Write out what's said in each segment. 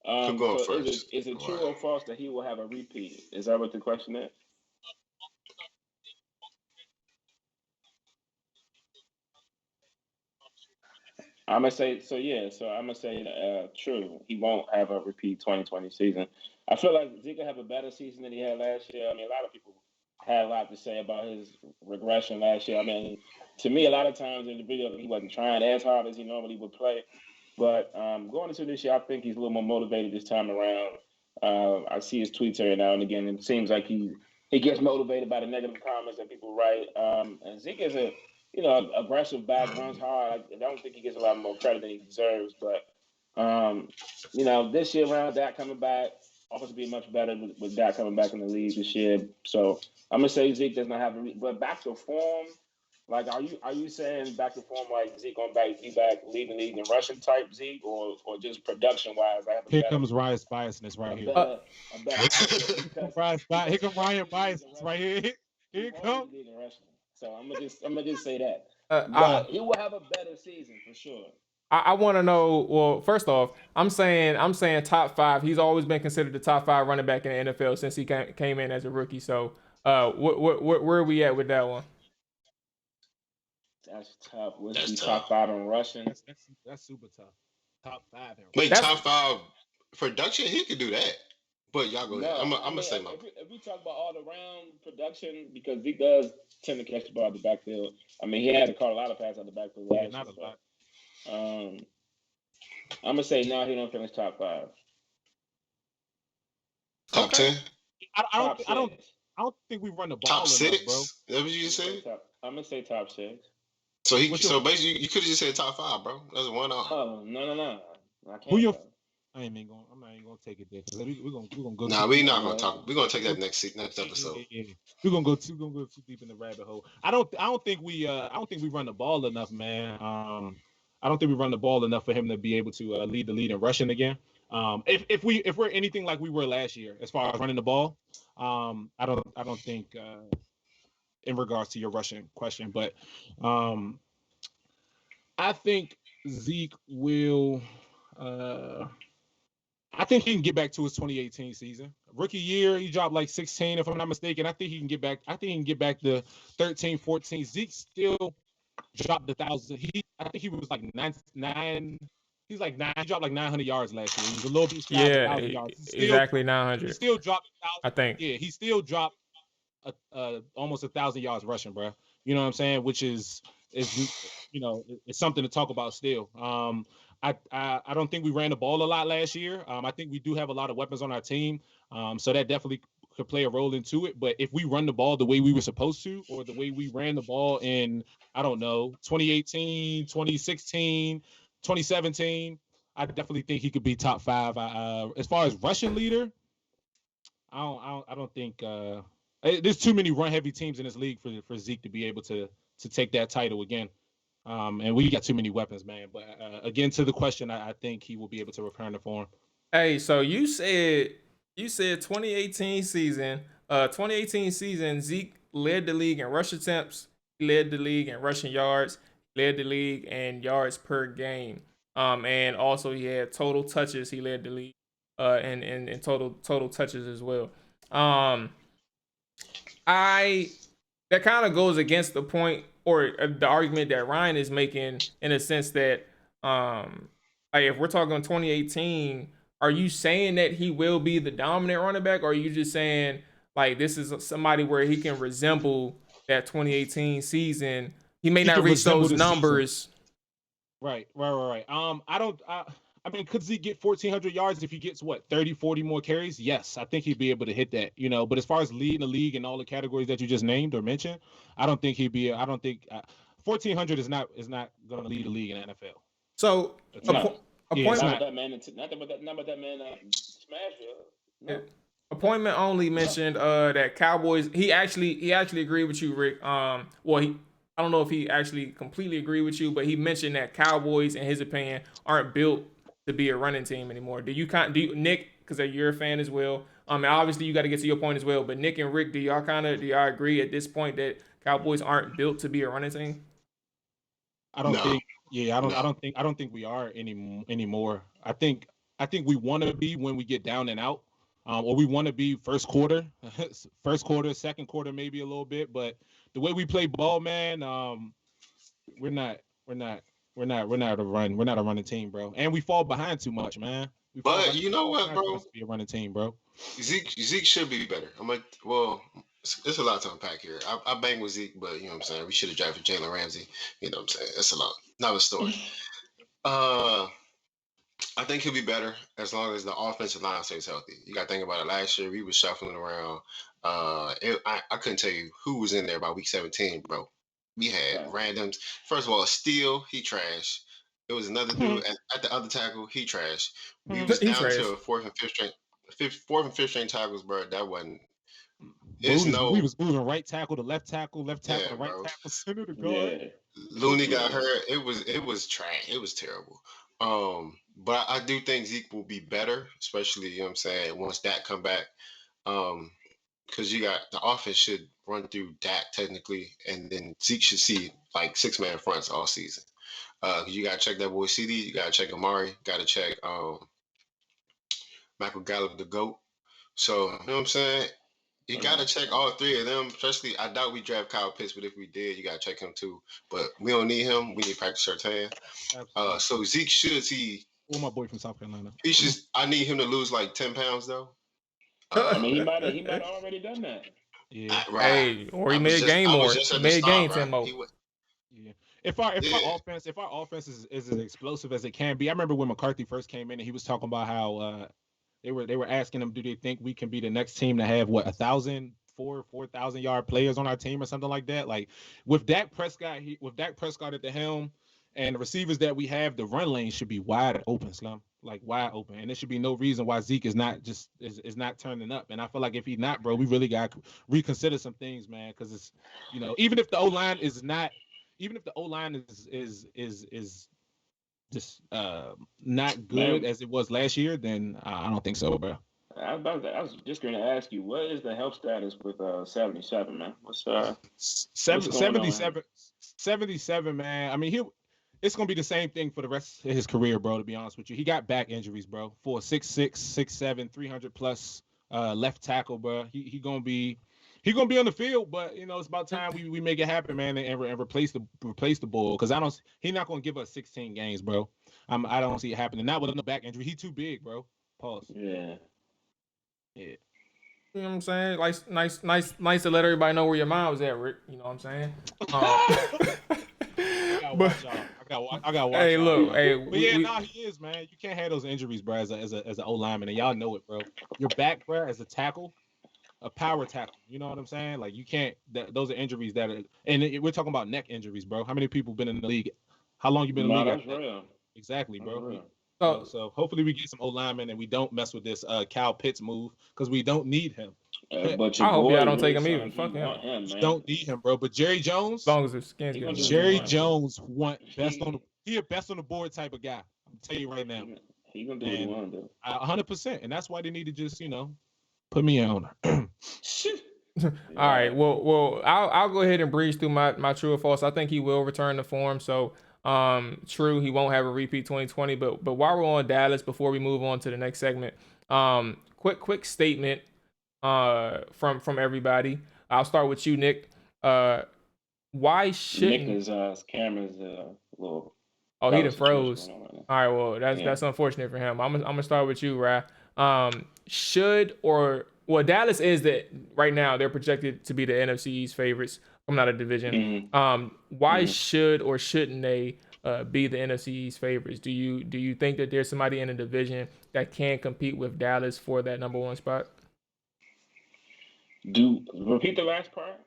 Could go So first. is it true Wow. or false that he will have a repeat? Is that what the question is? I'm gonna say so. Yeah, so I'm gonna say true. He won't have a repeat 2020 season. I feel like Zeke will have a better season than he had last year. I mean, a lot of people had a lot to say about his regression last year. I mean, to me, a lot of times in the video, he wasn't trying as hard as he normally would play. But going into this year, I think he's a little more motivated this time around. I see his tweets every now and again, and it seems like he gets motivated by the negative comments that people write. And Zeke is a aggressive back, runs hard. I don't think he gets a lot more credit than he deserves. But this year around, Dak coming back, offense will be much better with Dak coming back in the league this year. So I'm gonna say Zeke does not have but back to form. Like, are you saying back to form like Zeke on be back leading the league in rushing type Zeke, or just production wise? I have Here comes Ryan's biasness right here. a better outlook because Here comes Ryan leads in biasness right rushing. here. He Here it won't lead comes. the league in rushing. So I'm gonna just say that. I But he will have a better season for sure. I want to know. Well, first off, I'm saying top five. He's always been considered the top five running back in the NFL since he came in as a rookie. So, where are we at with that one? That's tough. Would That's be tough. top five in rushing. That's super tough. Top five. Wait, That's top five production? He could do that. But y'all go ahead. No, I'm I gonna mean say my. if we talk about all around production, because Zeke does tend to catch the ball at the backfield. I mean, he had to call a lot of passes out the backfield Yeah, last year. not a lot. But, I'm gonna say no. He don't finish top five. Top okay. 10? Top six. I don't think we run the ball Top enough, six? bro. Is that what you just said? I'm gonna say top six. So What's your, basically you could have just said top five, bro. That's one off. Oh no. I who can't your? though. I'm not even gonna take it there. We're gonna go Nah, too we deep. not gonna Yeah. talk. We're gonna take that next Yeah. episode. We're gonna go too deep in the rabbit hole. I don't think we run the ball enough, man. I don't think we run the ball enough for him to be able to lead the lead in rushing again. If we're anything like we were last year as far as running the ball, I don't think in regards to your rushing question, but I think Zeke will. I think he can get back to his 2018 season. Rookie year, he dropped like 16, if I'm not mistaken. I think he can get back. I think he can get back to 13, 14. Zeke still dropped 1,000. I think he was like nine. He's like nine. He dropped like 900 yards last year. He was a little bit shy of 1,000 yards. Exactly He 900. still dropped 1,000. I think. Yeah, he still dropped almost 1,000 yards rushing, bro. You know what I'm saying? Which is it's something to talk about still. I don't think we ran the ball a lot last year. I think we do have a lot of weapons on our team, so that definitely could play a role into it. But if we run the ball the way we were supposed to, or the way we ran the ball in, I don't know, 2018, 2016, 2017, I definitely think he could be top five. As far as rushing leader, I don't think there's too many run heavy teams in this league for Zeke to be able to take that title again. And we got too many weapons, man. But again, to the question, I think he will be able to return the form. Hey, so you said 2018 season. 2018 season, Zeke led the league in rush attempts, he led the league in rushing yards, led the league in yards per game. And also he had total touches. He led the league in total touches as well. I that kind of goes against the point or the argument that Ryan is making in a sense that like if we're talking 2018, are you saying that he will be the dominant running back, or are you just saying like this is somebody where he can resemble that 2018 season? He may not reach those numbers. Right. I mean, could Zeke get 1,400 yards if he gets, 30, 40 more carries? Yes, I think he'd be able to hit that, But as far as leading the league in all the categories that you just named or mentioned, I don't think 1,400 is not going to lead the league in the NFL. So, not with that man Smashville. No. Appointment only mentioned that Cowboys. He actually agreed with you, Rick. I don't know if he actually completely agreed with you, but he mentioned that Cowboys, in his opinion, aren't built to be a running team anymore. Do you Nick, because you're a fan as well? And obviously you got to get to your point as well. But Nick and Rick, do y'all agree at this point that Cowboys aren't built to be a running team? I don't think we are anymore. I think I think we want to be when we get down and out, or we want to be first quarter, second quarter, maybe a little bit. But the way we play ball, man, we're not, we're not, we're not a run. We're not a running team, bro. And we fall behind too much, man. But you know what, behind too bro? much to be a running team, bro. Zeke should be better. Well, it's a lot to unpack here. I bang with Zeke, but you know what I'm saying. We should have drafted Jalen Ramsey. You know what I'm saying. That's a lot. Another story. I think he'll be better as long as the offensive line stays healthy. You got to think about it. Last year, we was shuffling around. I couldn't tell you who was in there by week 17, bro. We had randoms. First of all, Steele, he trash. There was another dude at the other tackle, he trash. We was down to a fourth and fifth string tackles, bro. That wasn't. We was moving right tackle to left tackle to right tackle, center to guard. Yeah. Looney got hurt. It was trash. It was terrible. But I do think Zeke will be better, especially, you know what I'm saying, once Dak come back. Because you got the offense should run through Dak technically, and then Zeke should see like 6-man fronts all season. You gotta check that boy CD, you gotta check Amari, gotta check Michael Gallup, the GOAT. So, you know what I'm saying? You got to check all three of them, especially, I doubt we draft Kyle Pitts, but if we did, you got to check him too. But we don't need him. We need Practice Surtain. So Zeke should see. Well, my boy from South Carolina. I need him to lose like 10 pounds, though. I mean, he might have already done that. Yeah. Right. Hey, or he may have gained more. He may have gained 10 more. Yeah. If our offense is as explosive as it can be, I remember when McCarthy first came in and he was talking about how they were asking him, do they think we can be the next team to have 4,000 yard players on our team or something like that? Like with Dak Prescott at the helm and the receivers that we have, the run lane should be wide open, Slum. Like wide open. And there should be no reason why Zeke is not turning up. And I feel like if he's not, bro, we really got to reconsider some things, man. Because it's, even if the O-line is just not good as it was last year, then I don't think so, bro. I was just going to ask you, what is the health status with 77, man? What's 77, man. I mean, it's gonna be the same thing for the rest of his career, bro. To be honest with you, he got back injuries, bro. For 6'6", 6'7", 300 plus left tackle, bro. He gonna be on the field, but it's about time we make it happen, man, and replace the bull, because he's not gonna give us 16 games, bro. I don't see it happening. Not with no back injury. He too big, bro. Pause. Yeah. You know what I'm saying? Like, nice to let everybody know where your mind was at, Rick. You know what I'm saying? I got watch. Hey, look, he is, man. You can't have those injuries, bro, as an O lineman, and y'all know it, bro. Your back, bro, as a tackle, a power tackle. You know what I'm saying? Like you can't. Those are injuries and we're talking about neck injuries, bro. How many people been in the league? How long you been in the league? That's real. Exactly, bro. So hopefully we get some O linemen and we don't mess with this Kyle Pitts move, because we don't need him. But I hope y'all don't take him either. Fuck him. Don't need him, bro. But Jerry Jones, as long as it's Jerry Jones best on the board type of guy. I'm telling you right now. He gonna do what he want to do. 100%, and that's why they need to just put me on. All right. Well, I'll go ahead and breeze through my true or false. I think he will return to form. So true, he won't have a repeat 2020. But while we're on Dallas, before we move on to the next segment, quick statement from everybody. I'll start with you, Nick. Why shouldn't Nick, his camera's a little. Oh, he done froze. All right, well, that's unfortunate for him. I'm gonna start with you, Ra. Dallas is that right now they're projected to be the NFC East favorites coming out of division. Why should or shouldn't they be the NFC East favorites? Do you think that there's somebody in the division that can compete with Dallas for that number one spot? Repeat the last part.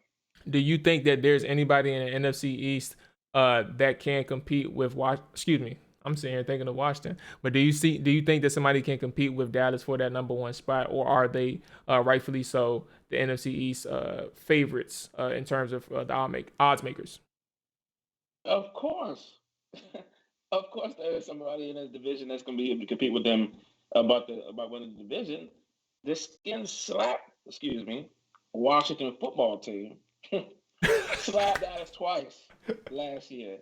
Do you think that there's anybody in the NFC East that can compete with I'm sitting here thinking of Washington, but do you think that somebody can compete with Dallas for that number one spot, or are they rightfully so the NFC East favorites in terms of the odds makers? Of course, there's somebody in this division that's going to be able to compete with them about winning the division. The skin slap, Washington football team slapped Dallas twice last year.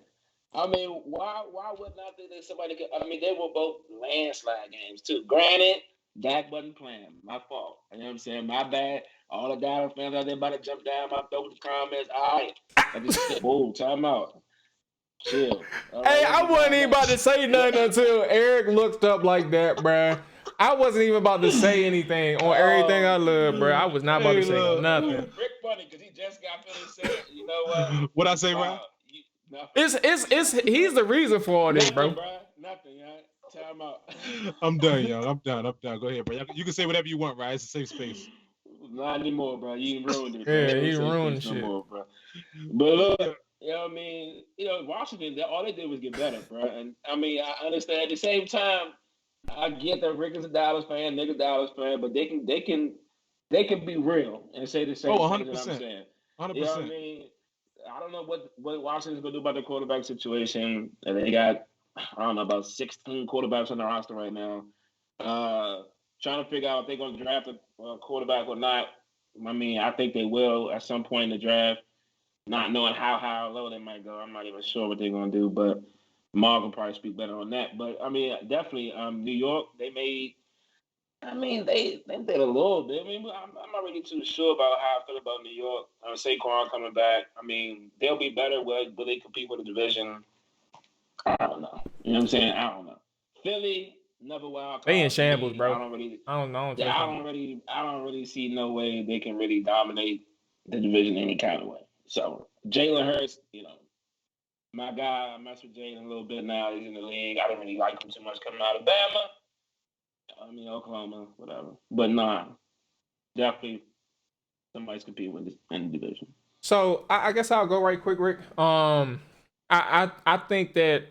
I mean, why would not they somebody? I mean, they were both landslide games too. Granted, Dak wasn't playing. My fault. You know what I'm saying? My bad. All the Dallas fans out there about to jump down my throat with the comments. All right. I just said, whoa, time out. Chill. All right, Hey, I wasn't even about to say nothing until Eric looked up like that, bruh. I wasn't even about to say anything on everything I love, bruh. I was not about to say nothing. Rick funny because he just got finished saying, you know what? What I say, Ryan? It's he's the reason for all this, bro. Nothing, y'all. Time out. I'm done, y'all. I'm done. Go ahead, bro. You can say whatever you want, right? It's a safe space. Not anymore, bro. You ruined it. Yeah, you ruined shit. No more, bro. But look, you know what I mean? You know, Washington, all they did was get better, bro. And I mean, I understand at the same time, I get that Rick is a Dallas fan, nigga Dallas fan, but they can be real and say the same thing that I'm saying. 100%. You know what I mean? I don't know what Washington's gonna do about the quarterback situation. And they got, I don't know, about 16 quarterbacks on their roster right now. Trying to figure out if they're gonna draft a quarterback or not. I mean, I think they will at some point in the draft. Not knowing how low they might go, I'm not even sure what they're gonna do. But Mark will probably speak better on that. But I mean, definitely, New York, they made. I mean, they did a little bit. I mean, I'm not really too sure about how I feel about New York. Saquon coming back. I mean, they'll be better. Will they compete with the division? I don't know. You know what I'm saying? I don't know. Philly, never wild card. They in shambles, bro. I don't know. I don't really see no way they can really dominate the division any kind of way. So Jalen Hurts, you know, my guy. I mess with Jalen a little bit now. He's in the league. I didn't really like him too much coming out of Bama. I mean, Oklahoma, whatever. But nah, definitely somebody's competing with this in the division. So I guess I'll go right quick, Rick. I think that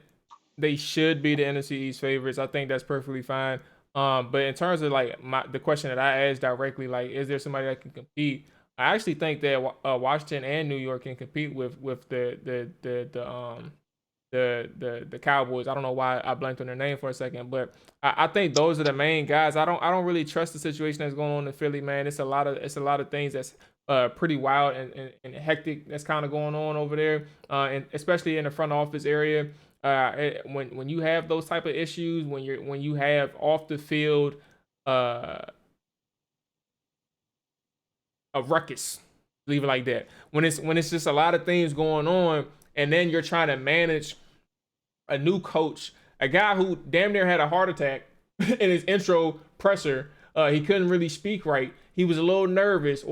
they should be the NFC East favorites. I think that's perfectly fine. But in terms of like the question that I asked directly, like, is there somebody that can compete? I actually think that Washington and New York can compete with the Cowboys. I don't know why I blanked on their name for a second, but I think those are the main guys. I don't really trust the situation that's going on in Philly, man. It's a lot of things that's pretty wild and hectic that's kind of going on over there, and especially in the front office area. When you have those type of issues, when you have off the field a ruckus, leave it like that. When it's just a lot of things going on, and then you're trying to manage a new coach, a guy who damn near had a heart attack in his intro presser. He couldn't really speak right. He was a little nervous,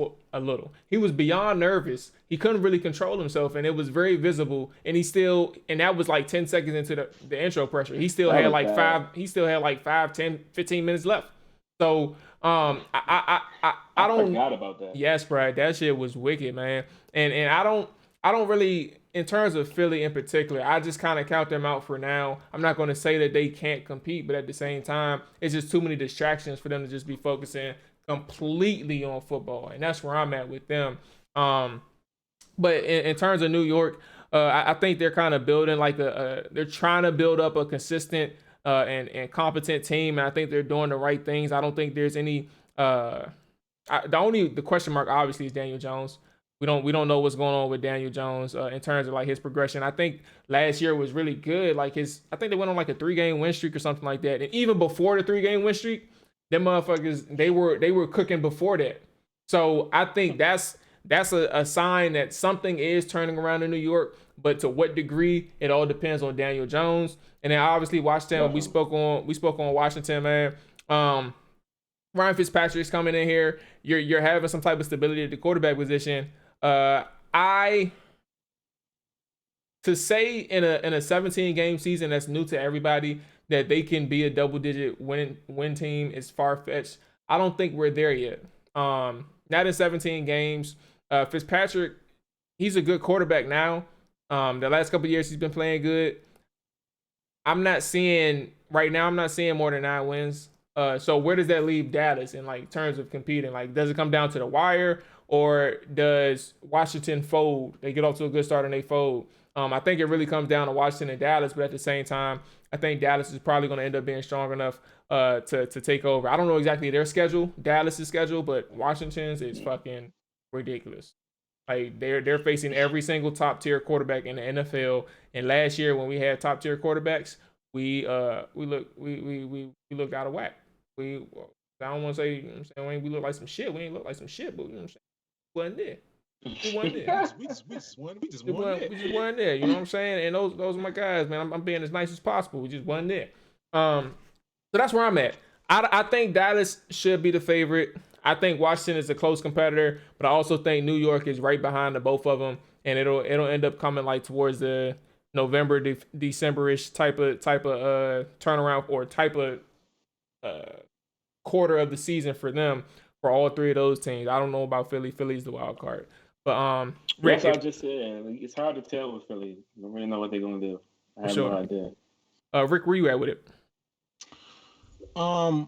He was beyond nervous. He couldn't really control himself, and it was very visible. And that was like 10 seconds into the intro pressure. He still had like 5, 10, 15 minutes left. So I don't forgot about that. Yes, Brad, that shit was wicked, man. And I don't really, in terms of Philly in particular, I just kind of count them out for now. I'm not going to say that they can't compete, but at the same time, it's just too many distractions for them to just be focusing completely on football, and that's where I'm at with them. But in terms of New York, I think they're kind of building like they're trying to build up a consistent and competent team, and I think they're doing the right things. I don't think there's any the question mark obviously is Daniel Jones. We don't know what's going on with Daniel Jones in terms of like his progression. I think last year was really good. Like I think they went on like a 3-game win streak or something like that. And even before the 3-game win streak, them motherfuckers they were cooking before that. So I think that's a sign that something is turning around in New York. But to what degree, it all depends on Daniel Jones. And then obviously Washington, we spoke on Washington, man. Ryan Fitzpatrick's coming in here. You're having some type of stability at the quarterback position. To say in a 17-game season that's new to everybody that they can be a double-digit win team is far-fetched. I don't think we're there yet. Not in 17 games. Fitzpatrick, he's a good quarterback now. The last couple of years he's been playing good. I'm not seeing more than 9 wins. So where does that leave Dallas in like terms of competing? Like, does it come down to the wire, or does Washington fold? They get off to a good start and they fold. I think it really comes down to Washington and Dallas, but at the same time, I think Dallas is probably going to end up being strong enough to take over. I don't know exactly their schedule, Dallas's schedule, but Washington's is fucking ridiculous. Like they're facing every single top tier quarterback in the NFL. And last year when we had top tier quarterbacks, we looked out of whack. I don't want to say, you know what I'm saying, we look like some shit. We ain't look like some shit, but you know what I'm saying, we wasn't there. We wasn't there. We just won We just wasn't there. You know what I'm saying? And those are my guys, man. I'm being as nice as possible. We just wasn't there. So that's where I'm at. I think Dallas should be the favorite. I think Washington is a close competitor, but I also think New York is right behind the both of them, and it'll end up coming like towards the November, December-ish type of turnaround or type of quarter of the season for them for all three of those teams. I don't know about Philly. Philly's the wild card, but Rick, that's what I just said. Like, it's hard to tell with Philly. I don't really know what they're gonna do. I have no idea. Rick, where you at with it? I've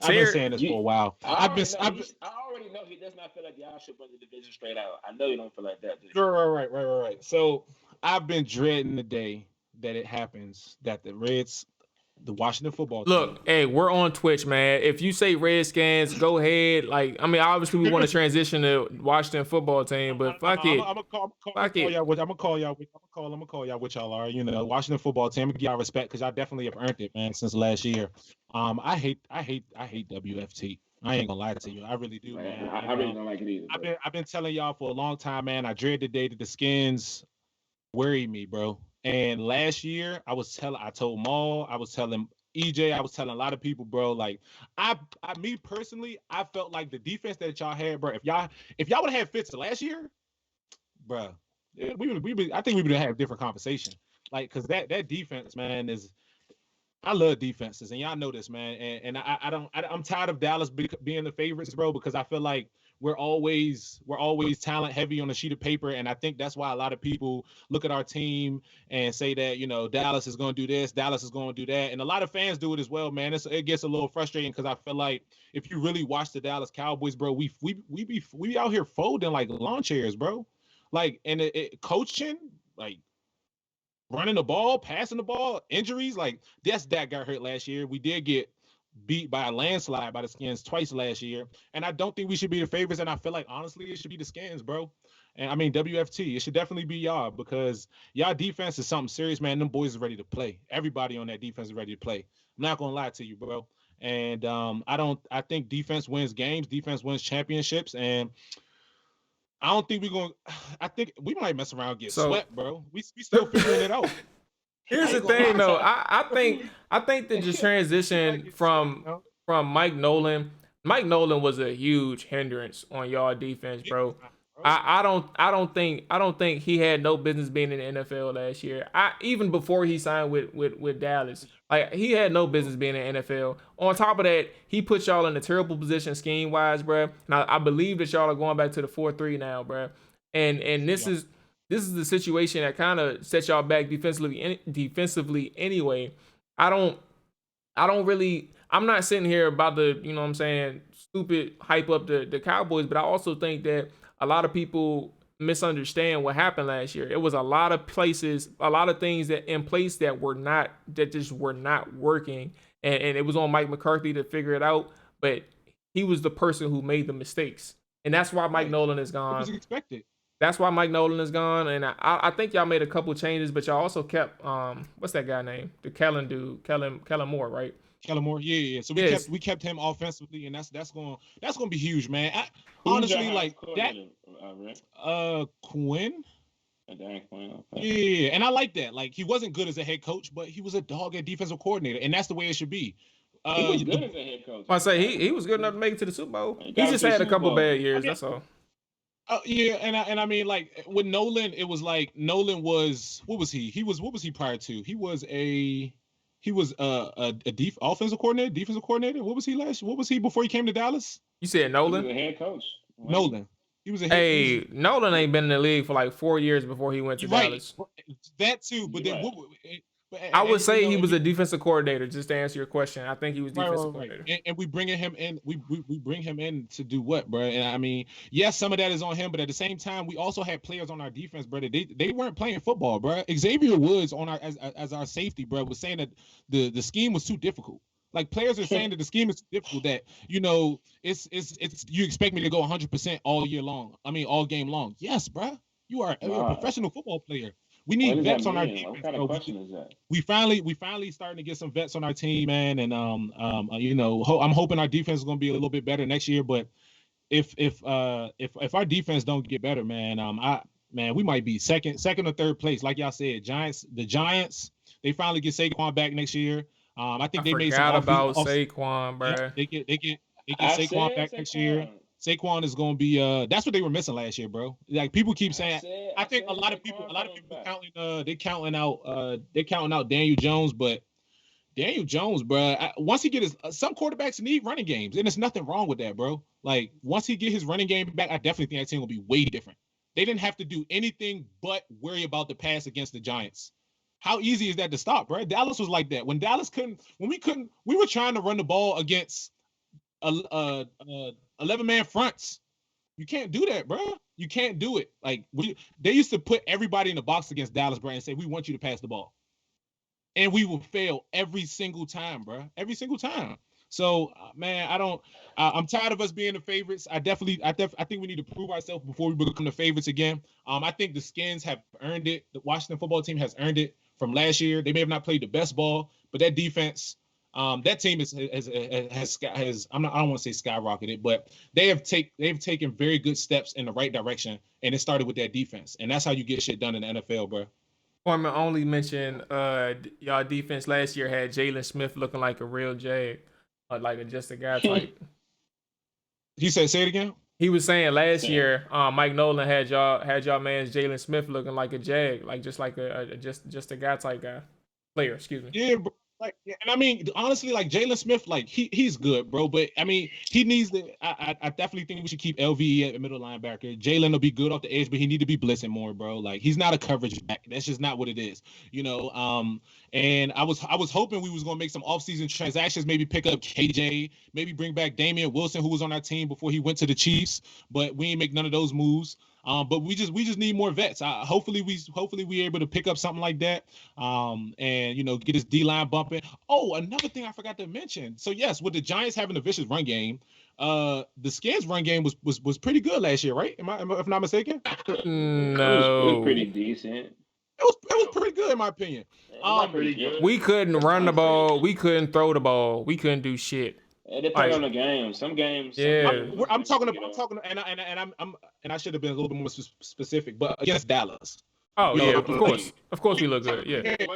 been saying this for a while. I already know he does not feel like y'all should win the division straight out. I know you don't feel like that. Right. So I've been dreading the day that it happens that the Washington football team. Look, hey, we're on Twitch, man. If you say Redskins, go ahead. Like, I mean, obviously we want to transition to Washington football team, but fuck it. I'm gonna call y'all what y'all are. You know, Washington football team. I'm gonna give y'all respect because y'all definitely have earned it, man, since last year. I hate WFT. I ain't gonna lie to you. I really do, man. I really don't like it either. I've been telling y'all for a long time, man. I dread the day that the Skins worry me, bro. And last year, I told Mual, I was telling EJ, I was telling a lot of people, bro. Like, me personally, I felt like the defense that y'all had, bro. If y'all would have had Fitz last year, bro, I think we would have had a different conversation. Like, cause that defense, man, I love defenses, and y'all know this, man. And I'm tired of Dallas being the favorites, bro, because I feel like we're always talent heavy on a sheet of paper, and I think that's why a lot of people look at our team and say that, you know, Dallas is going to do this, Dallas is going to do that, and a lot of fans do it as well, man. It gets a little frustrating because I feel like if you really watch the Dallas Cowboys, bro, we out here folding like lawn chairs, bro. Like, and coaching, like, running the ball, passing the ball, injuries, like that got hurt last year. We did get beat by a landslide by the Skins twice last year, and I don't think we should be the favorites. And I feel like honestly, it should be the Skins, bro. And I mean WFT, it should definitely be y'all because y'all defense is something serious, man. Them boys are ready to play. Everybody on that defense is ready to play. I'm not gonna lie to you, bro. And I think defense wins games, defense wins championships, and I don't think I think we might mess around and get swept, bro. We still figuring it out. Here's the thing, though. I think that just transition from Mike Nolan. Mike Nolan was a huge hindrance on y'all defense, bro. I don't think he had no business being in the NFL last year. Even before he signed with Dallas, like he had no business being in the NFL. On top of that, he put y'all in a terrible position scheme wise, bro. Now I believe that y'all are going back to the 4-3 now, bro. And this is the situation that kind of sets y'all back defensively anyway. I'm not sitting here about the, you know what I'm saying, stupid hype up the Cowboys, but I also think that a lot of people misunderstand what happened last year. It was a lot of places, a lot of things that in place that just were not working. And it was on Mike McCarthy to figure it out, but he was the person who made the mistakes. And that's why Mike Nolan is gone. It was expected. That's why Mike Nolan is gone. And I think y'all made a couple changes, but y'all also kept what's that guy name? The Kellen dude, Kellen Moore, right? Kellen Moore, yeah. So we kept him offensively, and that's gonna be huge, man. Honestly, like that. Quinn. Dan Quinn. Okay. Yeah, and I like that. Like he wasn't good as a head coach, but he was a dog at defensive coordinator, and that's the way it should be. He was good as a head coach. I say he was good enough to make it to the Super Bowl. He just had a couple bad years. That's all. Yeah, and I mean, like with Nolan, it was like Nolan was what was he? What was he prior to? He was a offensive coordinator, defensive coordinator. What was he before he came to Dallas? You said Nolan? He was a head coach. Nolan. He was a head Hey, Nolan ain't been in the league for like 4 years before he went to Dallas. That too, but then I would say he was a defensive coordinator. Just to answer your question, I think he was defensive coordinator. And we bringing him in. We bring him in to do what, bro? And I mean, yes, some of that is on him, but at the same time, we also had players on our defense, bro. They weren't playing football, bro. Xavier Woods on our as our safety, bro, was saying that the scheme was too difficult. Like players are saying that the scheme is too difficult. That it's you expect me to go 100% all year long. I mean, all game long. Yes, bro. You are a professional football player. We need What does that vets on our mean? defense, What kind bro. of question is that? We finally starting to get some vets on our team, man. And you know, I'm hoping our defense is going to be a little bit better next year. But if our defense don't get better, man, we might be second or third place, like y'all said. The Giants, they finally get Saquon back next year. I think they made some forgot about Saquon, bro. Yeah, they get Saquon back next year. Saquon is going to be that's what they were missing last year, bro. Like people keep saying, I think a lot of people counting out Daniel Jones, but Daniel Jones, bro, once he get his some quarterbacks need running games, and there's nothing wrong with that, bro. Like once he get his running game back, I definitely think that team will be way different. They didn't have to do anything but worry about the pass against the Giants. How easy is that to stop, bro? Dallas was like that. When we were trying to run the ball against 11-man fronts. You can't do that, bro. You can't do it. Like they used to put everybody in the box against Dallas, bro, and say, we want you to pass the ball. And we will fail every single time, bro. Every single time. So, man, I'm tired of us being the favorites. I think we need to prove ourselves before we become the favorites again. I think the Skins have earned it. The Washington football team has earned it from last year. They may have not played the best ball, but that defense, that team has I don't want to say skyrocketed, but they've taken very good steps in the right direction, and it started with that defense, and that's how you get shit done in the NFL, bro. Foreman only mentioned y'all defense last year had Jalen Smith looking like a real Jag, like just a guy type. He said, say it again. He was saying last year, Mike Nolan had y'all man's Jalen Smith looking like a Jag, like just a guy type guy, player. Excuse me. Yeah, bro. Like, and I mean, honestly, like Jalen Smith, like he's good, bro. But I mean, he needs to. I definitely think we should keep LVE at the middle linebacker. Jalen will be good off the edge, but he need to be blitzing more, bro. Like he's not a coverage back. That's just not what it is, you know. And I was hoping we was gonna make some offseason transactions, maybe pick up KJ, maybe bring back Damian Wilson, who was on our team before he went to the Chiefs, but we ain't make none of those moves. But we just need more vets. Hopefully we able to pick up something like that. And you know, get his D-line bumping. Oh, another thing I forgot to mention. So yes, with the Giants having a vicious run game, the Skins run game was pretty good last year, right? Am I if I'm not mistaken? No, it was pretty decent. It was pretty good in my opinion. Pretty good. We couldn't run the ball. We couldn't throw the ball. We couldn't do shit. It depends on the game. Some games. Yeah. I'm talking, and I should have been a little bit more specific, but against Dallas. Oh yeah, of course we look good. Yeah. Of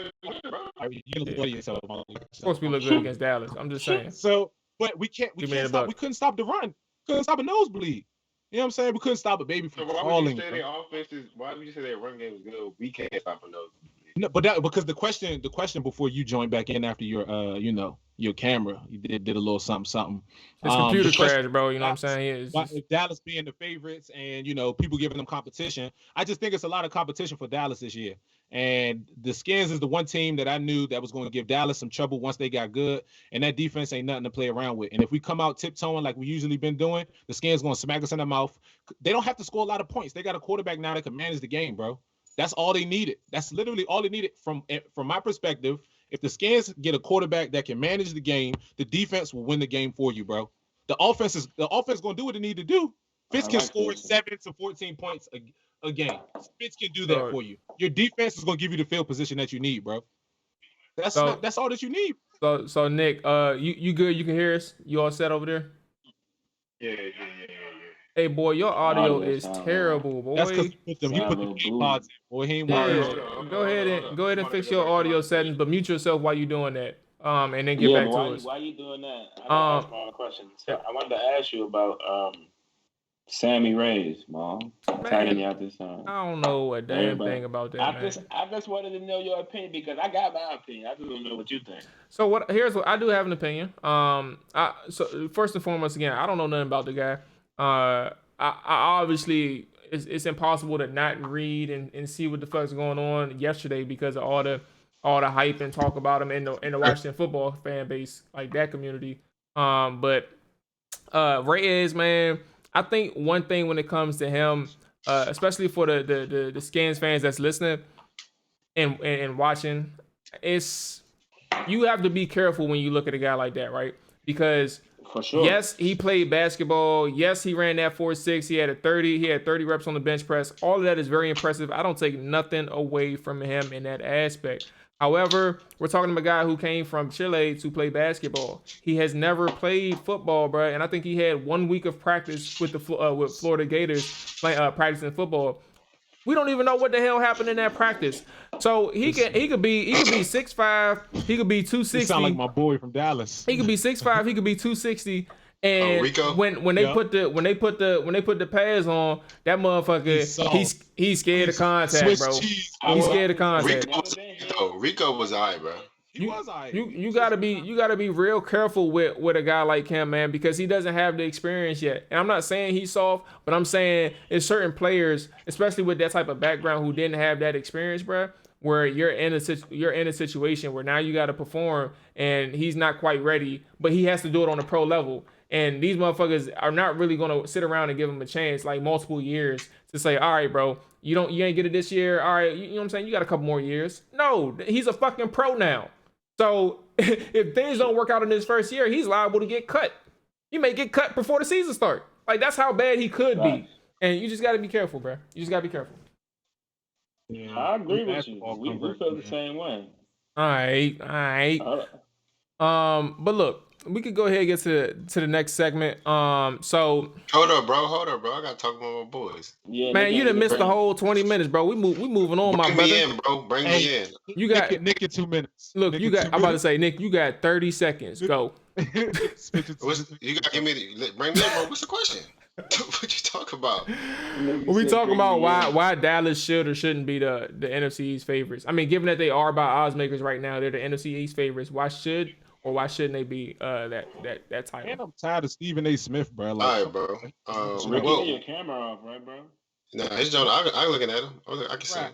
course we look good against Dallas. I'm just saying. So, but we couldn't stop the run. Couldn't stop a nosebleed. You know what I'm saying? We couldn't stop a baby from falling. Why would you say their run game was good? We can't stop a nosebleed. No, but because the question before you joined back in after your your camera, you did a little something. His computer crashed, bro. You know what I'm saying? If Dallas being the favorites and you know people giving them competition, I just think it's a lot of competition for Dallas this year. And the Skins is the one team that I knew that was going to give Dallas some trouble once they got good. And that defense ain't nothing to play around with. And if we come out tiptoeing like we usually been doing, the Skins going to smack us in the mouth. They don't have to score a lot of points. They got a quarterback now that can manage the game, bro. That's all they needed. That's literally all they needed from my perspective. If the Skins get a quarterback that can manage the game, the defense will win the game for you, bro. The offense going to do what it need to do. Fitz can score 7 to 14 points a game. Fitz can do that for you. Your defense is going to give you the field position that you need, bro. That's all that you need. So Nick, you good? You can hear us? You all set over there? Yeah. Hey boy, your audio is terrible, boy. That's because you put the pods in, boy. He ain't Go ahead and fix your audio settings, but mute yourself while you're doing that. And then get back to us. Why you doing that? I asked my question. So I wanted to ask you about Sammy Reyes, Mom. Tagging you out this time. I don't know a damn thing about that. I just wanted to know your opinion because I got my opinion. I just don't know what you think. So here's what I do have an opinion. So first and foremost, again, I don't know nothing about the guy. I obviously it's impossible to not read and see what the fuck's going on yesterday because of all the hype and talk about him in the Washington football fan base, like that community. But Reyes, man, I think one thing when it comes to him, especially for the Skins fans that's listening and watching, it's you have to be careful when you look at a guy like that, right? Because For sure. Yes, he played basketball. Yes, he ran that 4.6. He had 30 reps on the bench press. All of that is very impressive. I don't take nothing away from him in that aspect. However, we're talking about a guy who came from Chile to play basketball. He has never played football, bro, and I think he had 1 week of practice with with Florida Gators practicing football. We don't even know what the hell happened in that practice. So he could be 6'5", he could be 260. You sound like my boy from Dallas. He could be 6'5", he could be 260. And Rico? when they put the pads on, that motherfucker he's scared of contact, bro. He's scared of contact. Rico was alright, bro. You gotta be real careful with a guy like him, man, because he doesn't have the experience yet. And I'm not saying he's soft, but I'm saying it's certain players, especially with that type of background, who didn't have that experience, bro, where you're in a situation where now you got to perform, and he's not quite ready, but he has to do it on a pro level. And these motherfuckers are not really gonna sit around and give him a chance, like multiple years, to say, all right, bro, you ain't get it this year. All right, you know what I'm saying? You got a couple more years. No, he's a fucking pro now. So if things don't work out in his first year, he's liable to get cut. He may get cut before the season starts. Like, that's how bad he could be. And you just got to be careful, bro. You just got to be careful. Yeah, I agree with you. We feel the same way. All right. But look, we could go ahead and get to the next segment. So hold up, bro. I gotta talk about my boys. Yeah, man, you done missed the whole 20 minutes, bro. We moving on, my brother. Bring me in, bro. Bring me in. You got Nick in 2 minutes. Look, Nick you got. I'm about to say, Nick, you got 30 seconds. Go. You gotta give me bring me in, bro. What's the question? What you talk about? We talking about why Dallas should or shouldn't be the NFC East favorites. I mean, given that they are by odds makers right now, they're the NFC East favorites. Why shouldn't they be that title? Man, I'm tired of Stephen A. Smith, bro. Like, all right, bro. Ricky, get your camera off, right, bro? Nah, it's John. I'm looking at him. I can see him.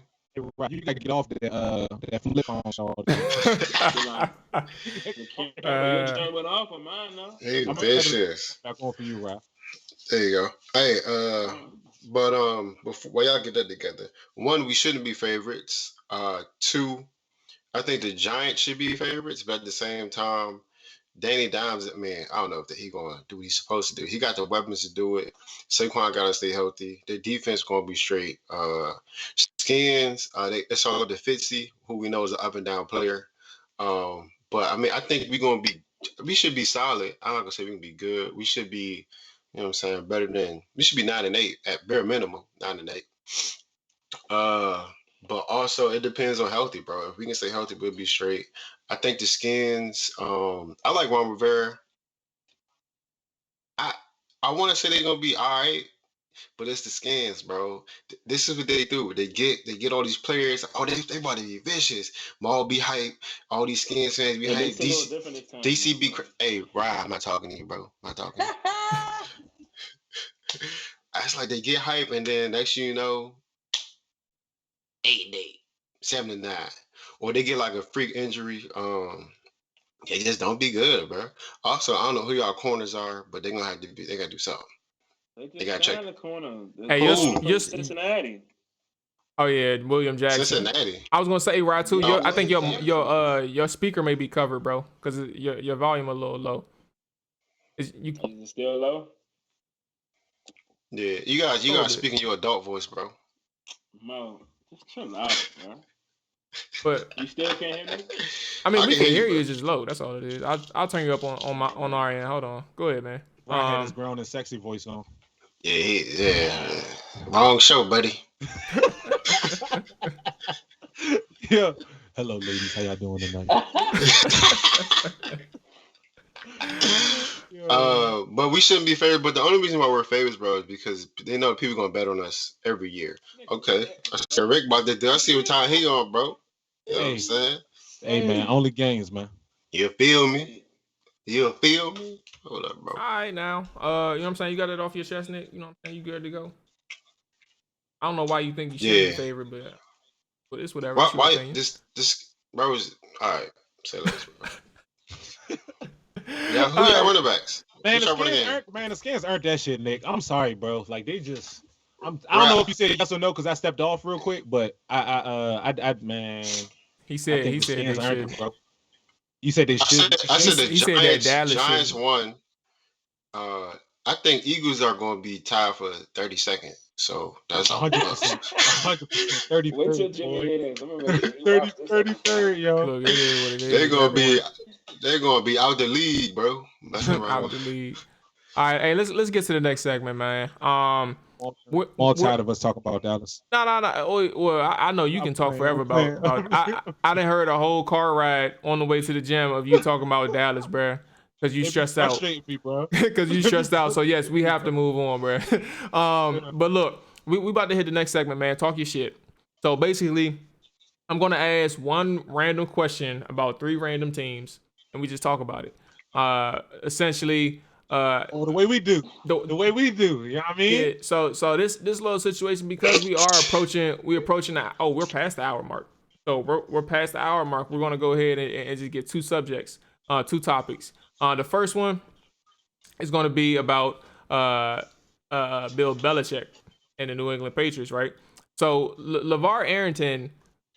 Right, you gotta get off that flip phone show. Your turn went off on mine, though. Hey, vicious. Back on for you, Ralph. There you go. Hey, but before y'all get that together, 1, we shouldn't be favorites. 2, I think the Giants should be favorites, but at the same time, Danny Dimes, man, I don't know if he gonna do what he's supposed to do. He got the weapons to do it. Saquon gotta stay healthy. Their defense gonna be straight. Skins, it's all up to Fitzy, who we know is an up and down player. But I mean, I think we should be solid. I'm not gonna say we can be good. We should be, you know what I'm saying, better than we should be 9-8 at bare minimum, 9-8. But also it depends on healthy, bro. If we can stay healthy, we'll be straight. I think the Skins, I like Ron Rivera. I want to say they're gonna be all right, but it's the Skins, bro. This is what they do. They get all these players. Oh, they about to be vicious. Maul be hype. All these Skins fans be hype. DC be hey, Ryan, I'm not talking to you, bro. I'm not talking to you. It's like they get hype, and then next you know, 8-8, 7-9, or they get like a freak injury. They just don't be good, bro. Also, I don't know who y'all corners are, but they gotta do something. They gotta check the corner. Hey, you're Cincinnati. Oh yeah, William Jackson. Cincinnati. I was gonna say, Rod, too. I think your speaker may be covered, bro, because your volume a little low. Is it still low? Yeah, you guys speaking your adult voice, bro. Mo, just chill out, bro. But you still can't hear me? I mean, we can hear you. It's just low. That's all it is. I'll turn you up on our end. Hold on. Go ahead, man. Ryan had his grown and sexy voice on. Yeah. Wrong show, buddy. Yeah. Hello, ladies. How y'all doing tonight? But we shouldn't be favored. But the only reason why we're favorites, bro, is because they know people gonna bet on us every year. Okay. I said Rick about to do. I see what time he on, bro. You know what I'm saying? Hey, man. Only games, man. You feel me? Hold up, bro. All right, now. You know what I'm saying? You got it off your chest, Nick. You know what I'm saying? You good to go? I don't know why you think you should be favored, but it's whatever. Why this bro is all right. Say less, bro. Yeah, who y'all running backs? Man, the Skins aren't that shit, Nick. I'm sorry, bro. Like they just, I don't know if you said yes or no because I stepped off real quick, but I man. He said they should. Bro. You said they should. I said the Giants won. I think Eagles are going to be tied for 32nd. So that's all. 100%. 100%. Wait till 33rd, Jimmy boy. hear this. I'm gonna make sure he 30, watch this episode. 33rd, yo. Look, it is what it They're is. gonna be out the league, bro. Messing Out around. the league. All right, hey, let's get to the next segment, man. All tired of us talking about Dallas. No. Well, I know you can talk forever about. I done heard a whole car ride on the way to the gym of you talking about Dallas, bro. Because you stressed out. Me, bro. Because you stressed out. So yes, we have to move on, bro. But look, we about to hit the next segment, man. Talk your shit. So basically, I'm gonna ask one random question about 3 random teams, and we just talk about it. Essentially. The way we do. The way we do. You know what I mean? Yeah. So this little situation, because we're approaching we're past the hour mark. So we're past the hour mark. We're gonna go ahead and just get 2 subjects, 2 topics. The first one is gonna be about Bill Belichick and the New England Patriots, right? So LeVar Arrington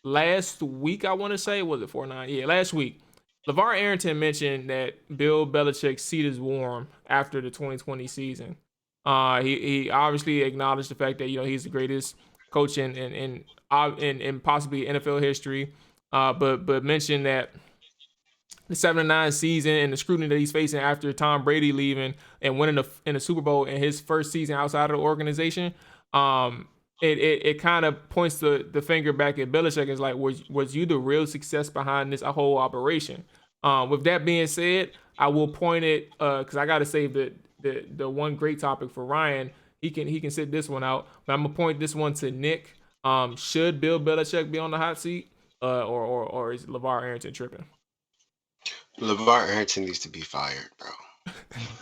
last week, I want to say, was it 4-9? Yeah, last week. LeVar Arrington mentioned that Bill Belichick's seat is warm after the 2020 season. He obviously acknowledged the fact that he's the greatest coach in possibly NFL history, but mentioned that the 7-9 season and the scrutiny that he's facing after Tom Brady leaving and winning in the Super Bowl in his first season outside of the organization, it kind of points the finger back at Belichick. It's like, was you the real success behind this whole operation? With that being said, I will point it because I got to save the one great topic for Ryan. He can sit this one out, but I'm gonna point this one to Nick. Should Bill Belichick be on the hot seat, or is LeVar Arrington tripping? LeVar Arrington needs to be fired, bro.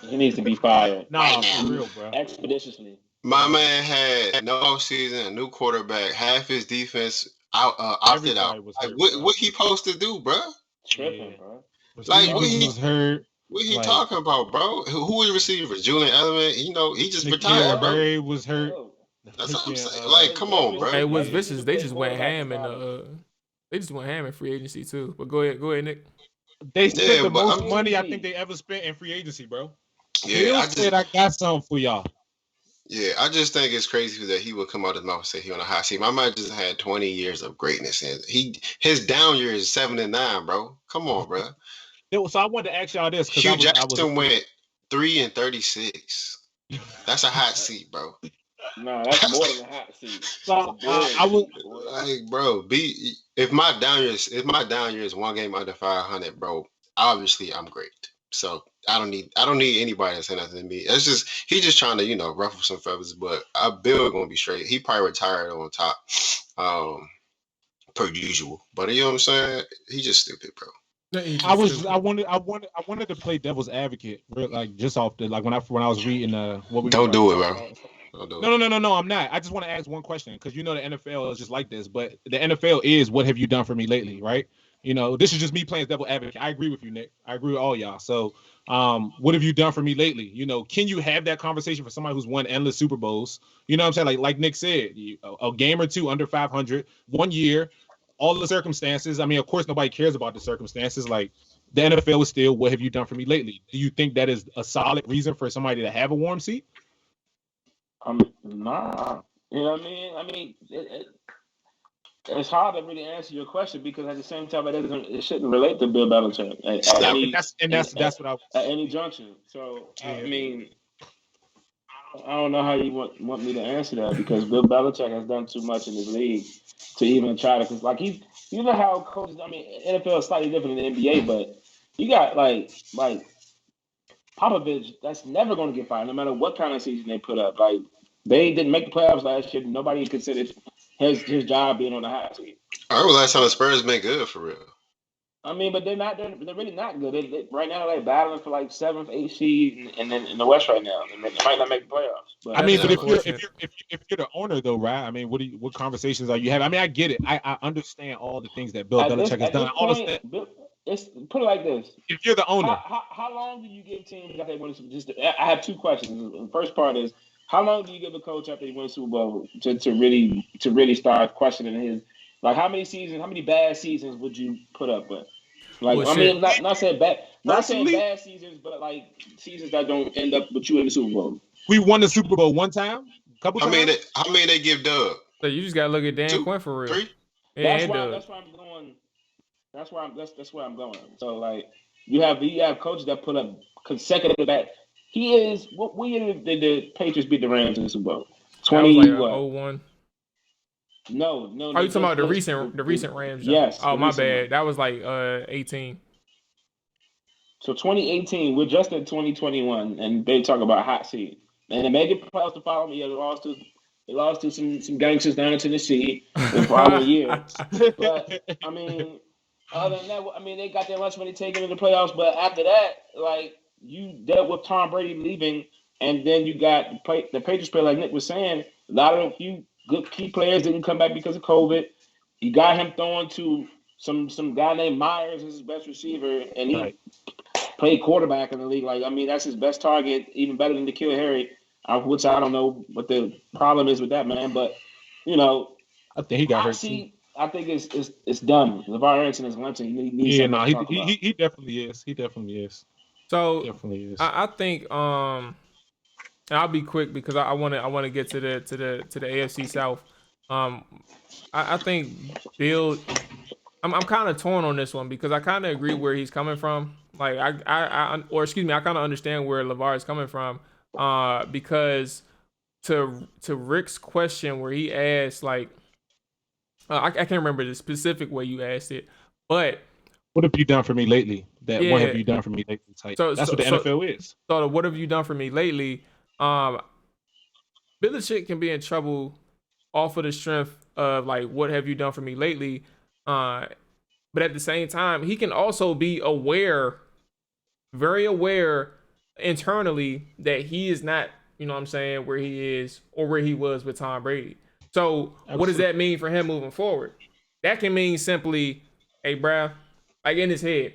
He needs to be fired. Nah, for real, bro. Expeditiously. My man had no offseason, a new quarterback, half his defense opted out. Hurt, what he supposed to do, bro? Tripping, bro. Like what he was hurt. What he talking about, bro? Who was receivers? Julian Edelman. He just retired, bro. Barry was hurt. That's what I'm saying. Like, come on, bro. Hey, it was vicious. They just went ham in free agency too. But go ahead, Nick. They spent the most money I think they ever spent in free agency, bro. Yeah, I said I got something for y'all. Yeah, I just think it's crazy that he would come out his mouth and say he on a hot seat. My man just had 20 years of greatness, and his down year is 7-9, bro. Come on, bro. So I wanted to ask y'all this because Hugh Jackson went 3-36. That's a hot seat, bro. No, that's more than a hot seat. So I was like, bro, if my down year is one game under 500, bro. Obviously, I'm great. So I don't need anybody to say nothing to me. It's just he just trying to ruffle some feathers. But Bill gonna be straight. He probably retired on top, per usual. But you know what I'm saying? He just stupid, bro. I wanted to play devil's advocate, like just off the when I was reading what we don't do it, bro. No, I'm not. I just want to ask one question because the NFL is just like this, but the NFL is what have you done for me lately, right? This is just me playing devil's advocate. I agree with you, Nick. I agree with all y'all. So, what have you done for me lately? Can you have that conversation for somebody who's won endless Super Bowls? You know what I'm saying? Like Nick said, a game or two under 500, 1 year, all the circumstances. I mean, of course, nobody cares about the circumstances. Like the NFL is still, what have you done for me lately? Do you think that is a solid reason for somebody to have a warm seat? Nah. You know what I mean? I mean, it's hard to really answer your question because at the same time, it shouldn't relate to Bill Belichick that's what I was at any junction. So I mean, I don't know how you want me to answer that because Bill Belichick has done too much in this league to even try to like you know how coaches. I mean, NFL is slightly different than the NBA, but you got like Popovich that's never going to get fired no matter what kind of season they put up. Like they didn't make the playoffs last year. Nobody considered his job being on the hot seat. I remember last time the Spurs been good for real. I mean, but they're really not good. Right now they're battling for like 7th, 8th seed in the West right now. They might not make the playoffs. But I mean, but if you're the owner though, right? I mean, what conversations are you having? I mean, I get it. I understand all the things that Bill Belichick has done. Put it like this: if you're the owner, how long do you give teams that they win? I have 2 questions. The first part is, how long do you give a coach after he wins Super Bowl to really start questioning his, like, how many bad seasons would you put up with? Like, Well, I shit. mean, not saying Personally, bad seasons, but like seasons that don't end up with you in the Super Bowl. we won the Super Bowl one time, couple times. How many they give Doug? So you just gotta look at Dan 2, Quinn for real. 3? Yeah, That's and why. Doug. That's why I'm going. That's where I'm going. So like, you have coaches that put up consecutive back. He is. What year did the Patriots beat the Rams in the Super Bowl? That was like 20 01. No. Are you talking about the recent Rams? Job? Yes. Oh, my bad. One. That was like 18. So 2018, we're just in 2021, and they talk about hot seat. And they made it playoffs to follow me. They lost to some gangsters down in Tennessee the following year. But I mean, other than that, I mean, they got their lunch money taken in the playoffs. But after that, like, you dealt with Tom Brady leaving, and then you got the Patriots player, like Nick was saying, a lot of few good key players didn't come back because of COVID. You got him throwing to some guy named Myers as his best receiver, and he played quarterback in the league. Like, I mean, that's his best target, even better than N'Keal Harry, which I don't know what the problem is with that man. But, you know, I think he got hurt too. I think it's done. LeVar Arrington is lunching. He needs Yeah, something to talk about. he definitely is. He definitely is. So Definitely is. I think and I'll be quick because I want to get to the AFC South. I think Bill. I'm kind of torn on this one because I kind of agree where he's coming from. Like I kind of understand where LeVar is coming from. Because to Rick's question where he asked like, I can't remember the specific way you asked it, but what have you done for me lately? What have you done for me lately? Type. That's what the NFL is. So what have you done for me lately? Belichick can be in trouble off of the strength of like, what have you done for me lately? But at the same time, he can also be very aware internally that he is not, you know what I'm saying, where he is or where he was with Tom Brady. So What does that mean for him moving forward? That can mean simply, hey, bruh, like in his head,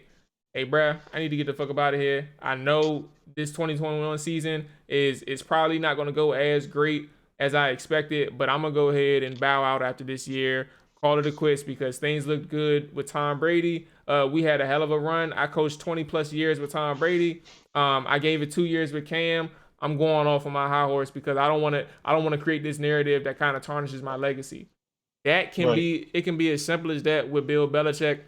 hey, bruh, I need to get the fuck up out of here. I know this 2021 season is probably not going to go as great as I expected, but I'm going to go ahead and bow out after this year, call it a quits because things looked good with Tom Brady. We had a hell of a run. I coached 20 plus years with Tom Brady. I gave it 2 years with Cam. I'm going off on my high horse because I don't want to create this narrative that kind of tarnishes my legacy. That can be, it can be as simple as that with Bill Belichick.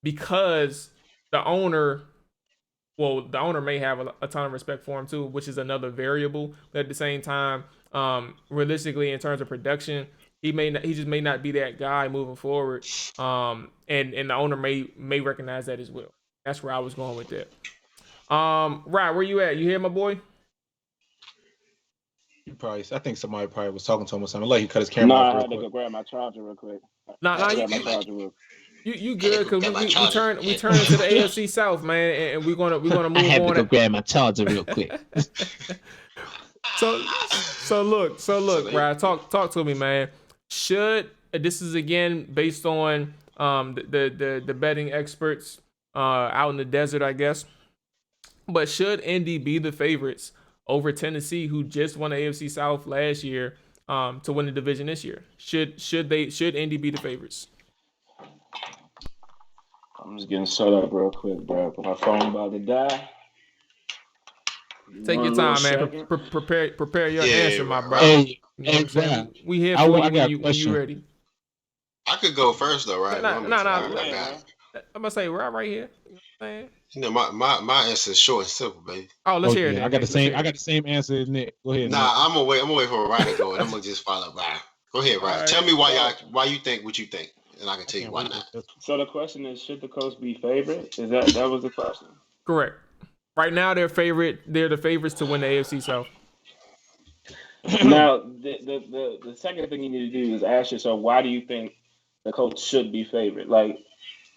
Because the owner may have a ton of respect for him too, which is another variable. But at the same time, realistically, in terms of production, he just may not be that guy moving forward. And the owner may recognize that as well. That's where I was going with that. Right, where you at? You here, my boy? I think somebody probably was talking to him or something. Like he cut his camera off. I had to go grab my charger real quick. You good? Cause we turn into the AFC South, man, and we're gonna move on. I had to go grab my charger real quick. So look, Brad, talk to me, man. Should this is again based on the betting experts out in the desert, I guess. But should Indy be the favorites over Tennessee, who just won the AFC South last year, to win the division this year? Should Indy be the favorites? I'm just getting set up real quick, bro. My phone about to die. Take your time, man. Prepare your answer, my bro. Hey, we here for you when you ready. I could go first though, right? I'm gonna say right here. You know what I'm saying? You know, my answer is short and simple, baby. Oh, let's hear it. I got the same answer as Nick. Go ahead. Nah, I'm gonna wait for Ryan to go, and I'm gonna just follow Ryan. Go ahead, Ryan. Right. Tell me why you think what you think, and I can tell you why not. So the question is, should the Colts be favorite? Is that was the question? Correct. Right now, they're the favorites to win the AFC South. Now, the second thing you need to do is ask yourself, why do you think the Colts should be favored? Like,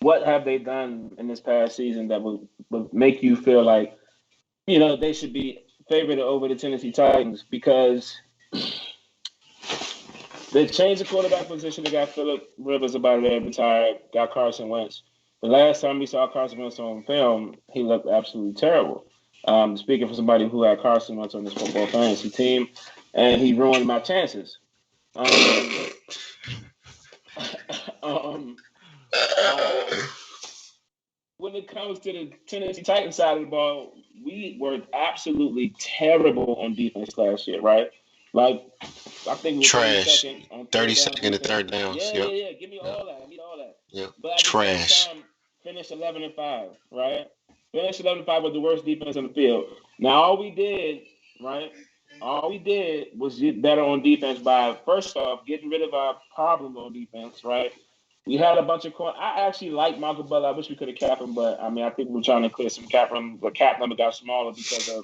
what have they done in this past season that would make you feel like, you know, they should be favored over the Tennessee Titans? Because they changed the quarterback position. They got Phillip Rivers about to retire, got Carson Wentz. The last time we saw Carson Wentz on film, he looked absolutely terrible. Speaking for somebody who had Carson Wentz on this football fantasy team, and he ruined my chances. when it comes to the Tennessee Titans side of the ball, we were absolutely terrible on defense last year, right? Like, I think we were Trash. 32nd on 32nd and defense. third downs. Yeah, Yep. yeah, yeah. Give me all that. I need all that. Yep. But at Trash. the same time, finished 11-5, right? Finished 11-5 with the worst defense on the field. Now, all we did was get better on defense by, first off, getting rid of our problem on defense, right? We had a bunch of I actually like Michael Butler. I wish we could have capped him, but I mean, I think we were trying to clear some cap room. The cap number got smaller because of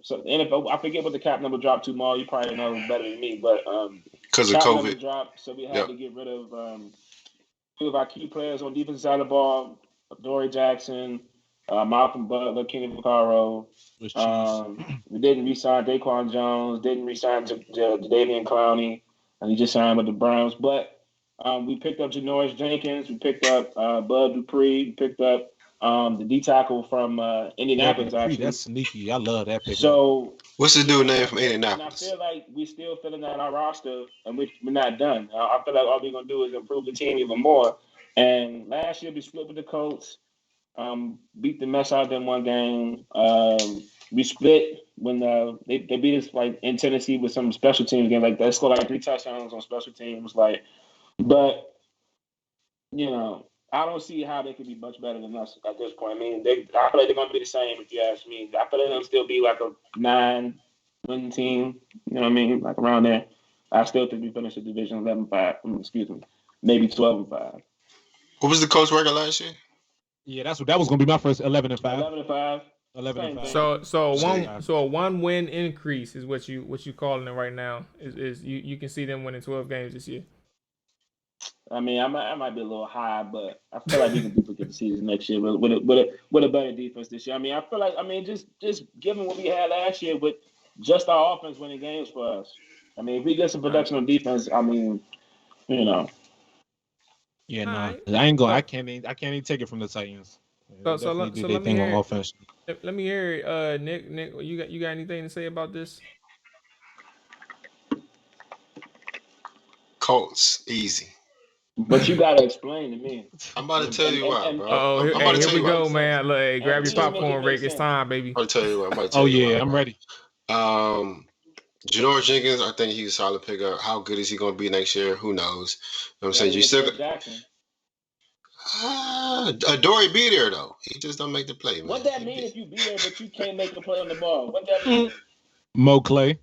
so the NFL. I forget what the cap number dropped to. Maul, you probably know better than me, but because of cap COVID number dropped, so we had to get rid of two of our key players on defensive side of the ball: Dory Jackson, Malcolm Butler, Kenny Vaccaro. We didn't re-sign Daquan Jones. Didn't re-sign Jadeveon Clowney, and he just signed with the Browns, but. We picked up Janoris Jenkins. We picked up Bud Dupree. We picked up the D tackle from Indianapolis. Dupree, actually, that's sneaky. I love that pick. So, what's the dude name from Indianapolis? And I feel like we still filling out our roster, and we're not done. I feel like all we're gonna do is improve the team even more. And last year we split with the Colts, beat the mess out of them one game. We split when they beat us like in Tennessee with some special teams game. Like they scored like 3 touchdowns on special teams. Like. But, I don't see how they could be much better than us at this point. I mean, I feel like they're going to be the same if you ask me. I feel like they'll still be like a 9-win team. You know what I mean? Like around there. I still think we finished the division 11-5. Excuse me. Maybe 12-5. What was the Colts record last year? Yeah, that was going to be my first 11-5. 11-5. 11-5. So a 1-win increase is what you calling it right now. Is you can see them winning 12 games this year. I mean, I might be a little high, but I feel like we can duplicate the season next year with a better defense this year. I mean, I feel like just given what we had last year with just our offense winning games for us. I mean, if we get some production on defense, I mean, Yeah, no, right. I can't even take it from the Titans. So let me hear on offense. Let me hear it. Nick, you got anything to say about this? Colts, easy. But you gotta explain to me. I'm about to tell you why, bro. Here we go, man. Look, grab your popcorn, Rick. It's time, baby. I'll tell you what. I'm ready. Janoris Jenkins, I think he's a solid pickup. How good is he going to be next year? Who knows? You know what I'm saying? You still Dory be there though. He just don't make the play, man. What that mean if you be there but you can't make the play on the ball? What that mean? Mo Clay.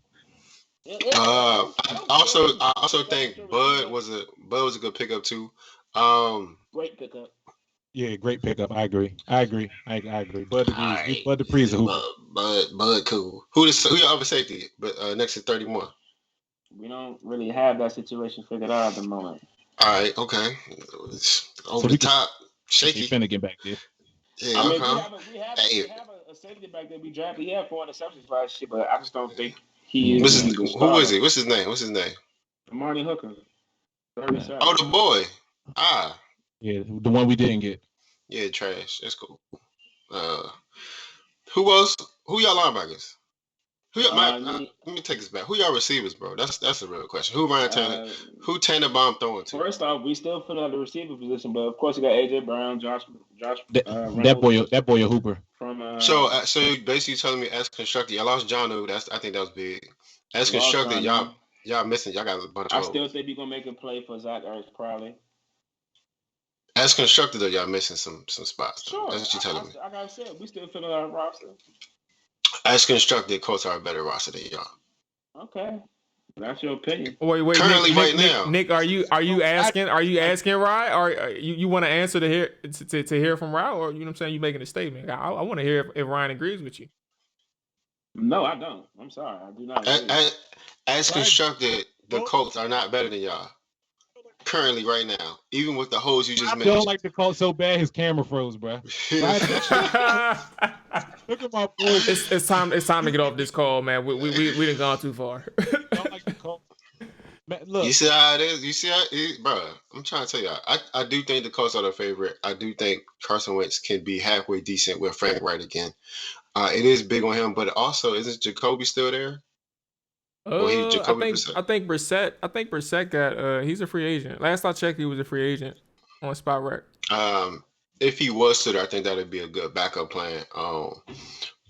I also think Bud was a good pickup too. Great pickup. Yeah, great pickup. I agree. Bud Dupree is a hooper. Bud cool. Who your other safety? But next to 31. We don't really have that situation figured out at the moment. All right, okay. Over the top, shaky. Finna get back there. Yeah, I mean, we have a safety back there we drafted. He had 4 interceptions last year, but I just don't think he is. Who is he? What's his name? Marty Hooker. 37. Oh, the boy. Yeah, the one we didn't get. Yeah, trash. That's cool. Who else? Who y'all linebackers? Let me take this back. Who y'all receivers, bro? That's a real question. Who Ryan Tanner? Who Tannenbaum throwing to? First off, we still filling out the receiver position, but of course you got AJ Brown, Josh. That boy a hooper. So you basically telling me as constructed, y'all lost John. I think that was big. As constructed, y'all missing. Y'all got a bunch of. I still think you're gonna make a play for Zach Ertz probably. As constructed, though, y'all missing some spots. Sure. That's what you're telling me. Like I said, we still filling out our roster. As constructed, Colts are a better roster than y'all. Okay, that's your opinion. Wait. Currently, Nick, Nick, are you asking Rye, or you want to answer to hear from Rye, or you know what I'm saying? You making a statement. I want to hear if Ryan agrees with you. No, I don't. I'm sorry, I do not. As constructed, the Colts are not better than y'all. Currently, right now, even with the holes you just mentioned. I don't like the Colts so bad his camera froze, bro. Look at my boy. It's time to get off this call, man. We done gone too far. Don't like the Colts. Man, look. You see how it is? You see how it is? Bro, I'm trying to tell y'all. I do think the Colts are the favorite. I do think Carson Wentz can be halfway decent with Frank Wright again. It is big on him, but also, isn't Jacoby still there? I think Brissett got he's a free agent. Last I checked, he was a free agent on Spot Rec. if he was to, I think that would be a good backup plan.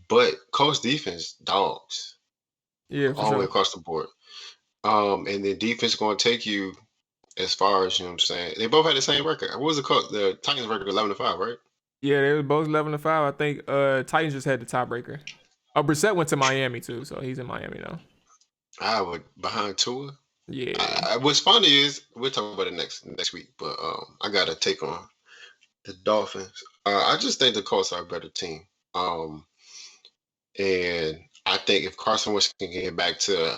But Colts defense, dogs, Yeah, for all the way sure. across the board. And then defense going to take you as far as, you know what I'm saying. They both had the same record. What was the Titans record? 11-5, right? Yeah, they were both 11-5. I think Titans just had the tiebreaker. Oh, Brissett went to Miami too, so he's in Miami now. I would behind Tua. Yeah. What's funny is we'll talk about it next week, but I got a take on the Dolphins. I just think the Colts are a better team. And I think if Carson Wentz can get back to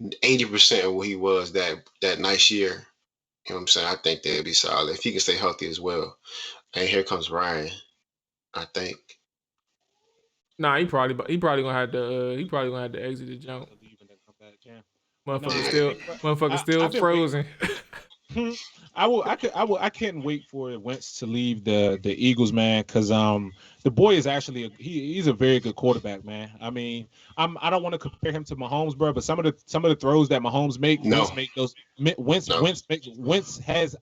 80% of what he was that nice year, you know what I'm saying? I think they'll be solid if he can stay healthy as well. And here comes Ryan. I think. Nah, he probably gonna have to exit the jump. Motherfucker still frozen. I couldn't wait for Wentz to leave the Eagles, man, because the boy is actually he's a very good quarterback, man. I mean, I don't want to compare him to Mahomes, bro, but some of the throws that Mahomes make, Wentz make those.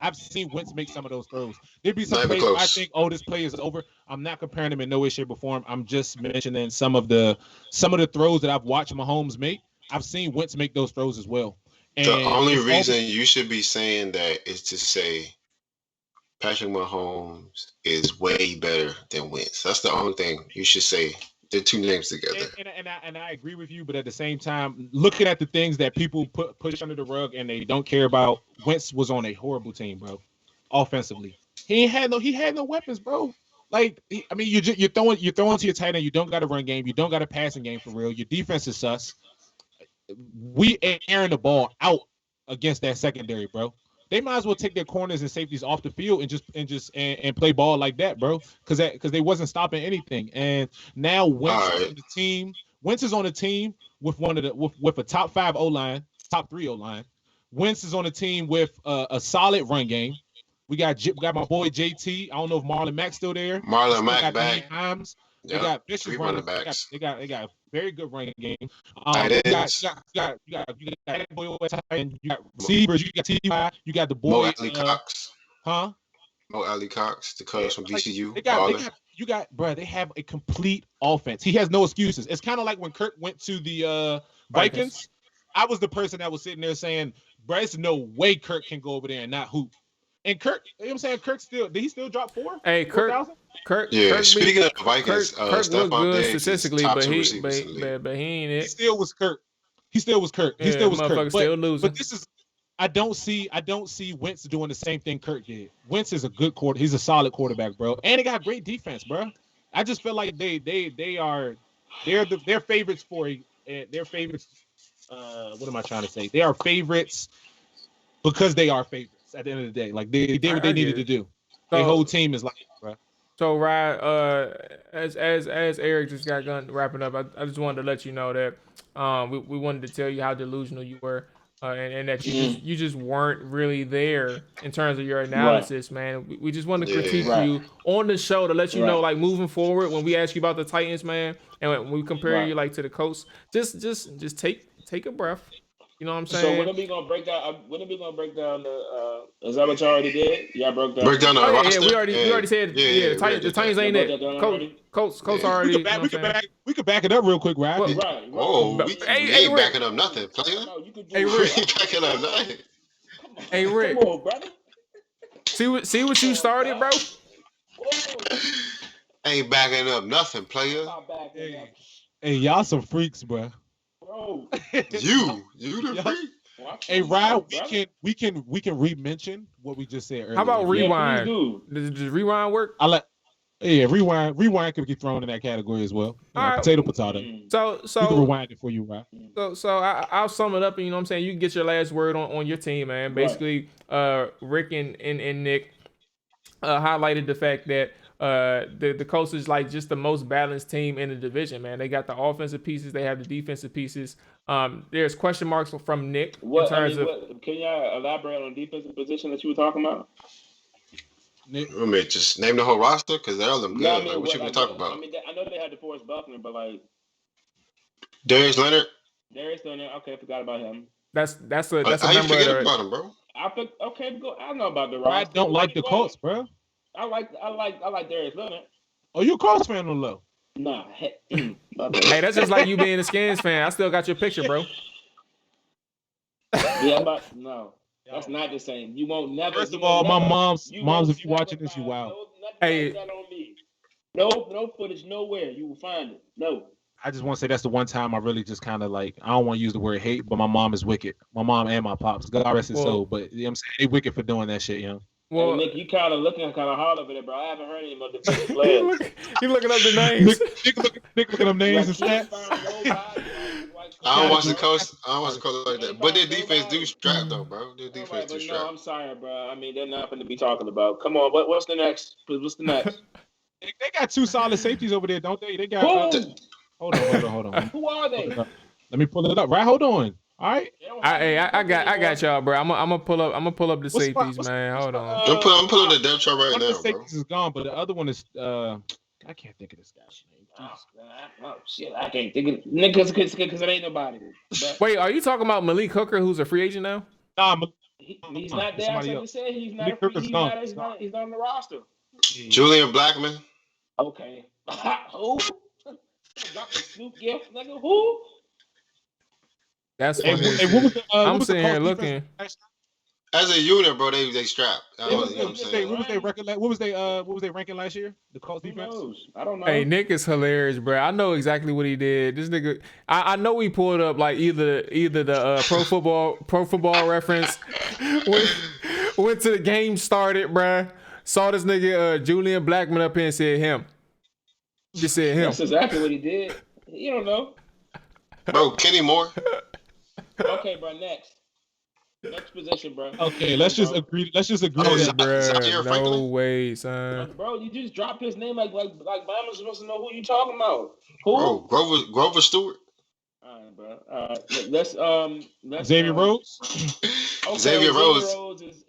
I've seen Wentz make some of those throws. There'd be some plays where I think, oh, this play is over. I'm not comparing him in no way, shape, or form. I'm just mentioning some of the throws that I've watched Mahomes make. I've seen Wentz make those throws as well. And the only reason you should be saying that is to say Patrick Mahomes is way better than Wentz. That's the only thing you should say. The two names together. And I agree with you, but at the same time, looking at the things that people push under the rug and they don't care about, Wentz was on a horrible team, bro. Offensively, he had no weapons, bro. Like, I mean, you're throwing to your tight end. You don't got a run game. You don't got a passing game for real. Your defense is sus. We airing the ball out against that secondary, bro. They might as well take their corners and safeties off the field and play ball like that, bro. Because they wasn't stopping anything. And now Wentz is on the team. Wentz is on a team with with a top 5 O-line, top 3 O-line. Wentz is on a team with a solid run game. We got my boy JT. I don't know if Marlon Mack's still there. Marlon Mack back. They got vicious running backs. They got a very good running game. You got receivers. You got T.Y. You got the boy. Mo Alley Cox. Huh? Mo Alley Cox, the coach from VCU. They have a complete offense. He has no excuses. It's kind of like when Kirk went to the Vikings. I was the person that was sitting there saying, bro, there's no way Kirk can go over there and not hoop. And Kirk, you know what I'm saying? Did he still drop 4? Hey, Kirk. Yeah, Kirk speaking of the Vikings, Kirk looked good statistically, but he ain't it. He still was Kirk. He still was Kirk. Still losing. But this is, I don't see Wentz doing the same thing Kirk did. Wentz is a good quarter. He's a solid quarterback, bro, and they got great defense, bro. I just feel like they're favorites for their favorites. What am I trying to say? They are favorites because they are favorites. At the end of the day, like they did what they needed to do. Their whole team is like, bro. So, Ryan, as Eric just got done wrapping up, I just wanted to let you know that we wanted to tell you how delusional you were, and that you just weren't really there in terms of your analysis, man. We just wanted to critique you on the show to let you know, like, moving forward, when we ask you about the Titans, man, and when we compare you like to the Colts, just take a breath. You know what I'm saying? So when are we gonna break down? The? Is that what you already did? Yeah, break down the roster. We already said. The Titans ain't it. Colts already. We could back it up real quick, right? Right. Whoa, we ain't backing up nothing, player. No, you could do Rick. We ain't backing up nothing. Hey, Rick. Come on, brother. See what you started, bro. Ain't backing up nothing, player. Hey, y'all some freaks, bro. Bro, you the freak. Hey, Ryan, we can re-mention what we just said earlier. How about rewind? Does rewind work? Rewind could get thrown in that category as well. Potato. So we can rewind it for you, Ryan. So I'll sum it up, and you know what I'm saying, you can get your last word on your team, man. Basically, Rick and Nick highlighted the fact that the Colts is like just the most balanced team in the division, man. They got the offensive pieces, they have the defensive pieces. There's question marks from Nick in terms of. Can y'all elaborate on the defensive position that you were talking about? Nick, just name the whole roster because they're all them good. No, like, what you gonna talk about? I mean, I know they had DeForest Buckner, but like Darius Leonard. Okay, I forgot about him. That's a how member you forget about him, bro? I don't know about the roster. I don't like the Colts, bro. I like Darius Leonard. Oh, you a Colts fan on low? Nah. Hey, that's just like you being a Skins fan. I still got your picture, bro. Yeah, but no. That's not the same. You won't never. First of all, my mom's if you watching this, you find wow. Nothing like that on me. No footage nowhere. You will find it. No. I just want to say that's the one time I really just kind of like, I don't want to use the word hate, but my mom is wicked. My mom and my pops, God rest his soul, but you know what I'm saying, they wicked for doing that shit, you know. Well, hey, Nick, you kind of looking kind of hard over there, bro. I haven't heard any of the defensive players. You looking up the names? Nick looking up names and stats. I don't watch the Coast like that. But their defense do strap though, bro. Their defense do strap. No, I'm sorry, bro. I mean, they're nothing to be talking about. Come on, what's the next? What's the next? They got 2 solid safeties over there, don't they? They got. Hold on. Who are they? Let me pull it up. Right, hold on. All right. I got y'all, bro. I'm gonna pull up the safeties, man. Hold on. I'm pulling the depth chart right now, bro. The safeties is gone, but the other one is I can't think of this guy's name. Oh shit, I can't think of it. Niggas, because it ain't nobody. But, wait, are you talking about Malik Hooker, who's a free agent now? Nah, he's not there. I said he's not. He's not on the roster. Julian Blackman. Okay. Who? Dr. Snoop gift, nigga. Who? That's funny. I'm sitting here looking. As a unit, bro, they strapped. What was they ranking last year? The Colts defense? I don't know. Hey, Nick is hilarious, bro. I know exactly what he did. This nigga, I know he pulled up like either the Pro Football Reference, went to the game started, bro. Saw this nigga Julian Blackman up here and said him. Just said him. That's exactly what he did. You don't know. Bro, Kenny Moore. Okay, bro, next position, bro. Okay, let's just agree. Bro, no way, son. Bro, you just dropped his name like Bama's supposed to know who you talking about. Who? Bro, Grover Stewart. All right, bro. Let's Xavier Rhodes. Okay, Xavier Rhodes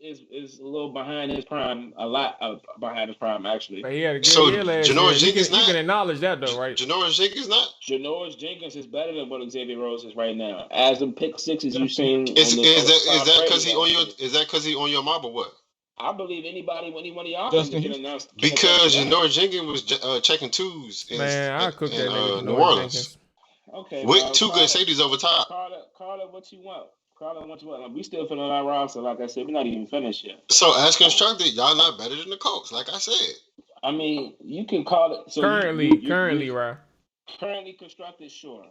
is a little behind his prime, a lot behind his prime actually. But he had a good year last year. Jenkins you can acknowledge that though, right? Janoris Jenkins not. Janoris Jenkins is better than what Xavier Rhodes is right now. As the pick sixes you've seen. Is that because he on your? Is that because he on your mob or what? I believe anybody when he won the offense can announce. Because Janoris Jenkins was checking twos. Man, I cooked that nigga New Orleans. Jenkins. Okay. With 2 good safeties over top. Carter, what you want? We still filling our roster. Like I said, we're not even finished yet. So as constructed, y'all not better than the Colts. Like I said. I mean, you can call it. So currently, right? Currently constructed, sure.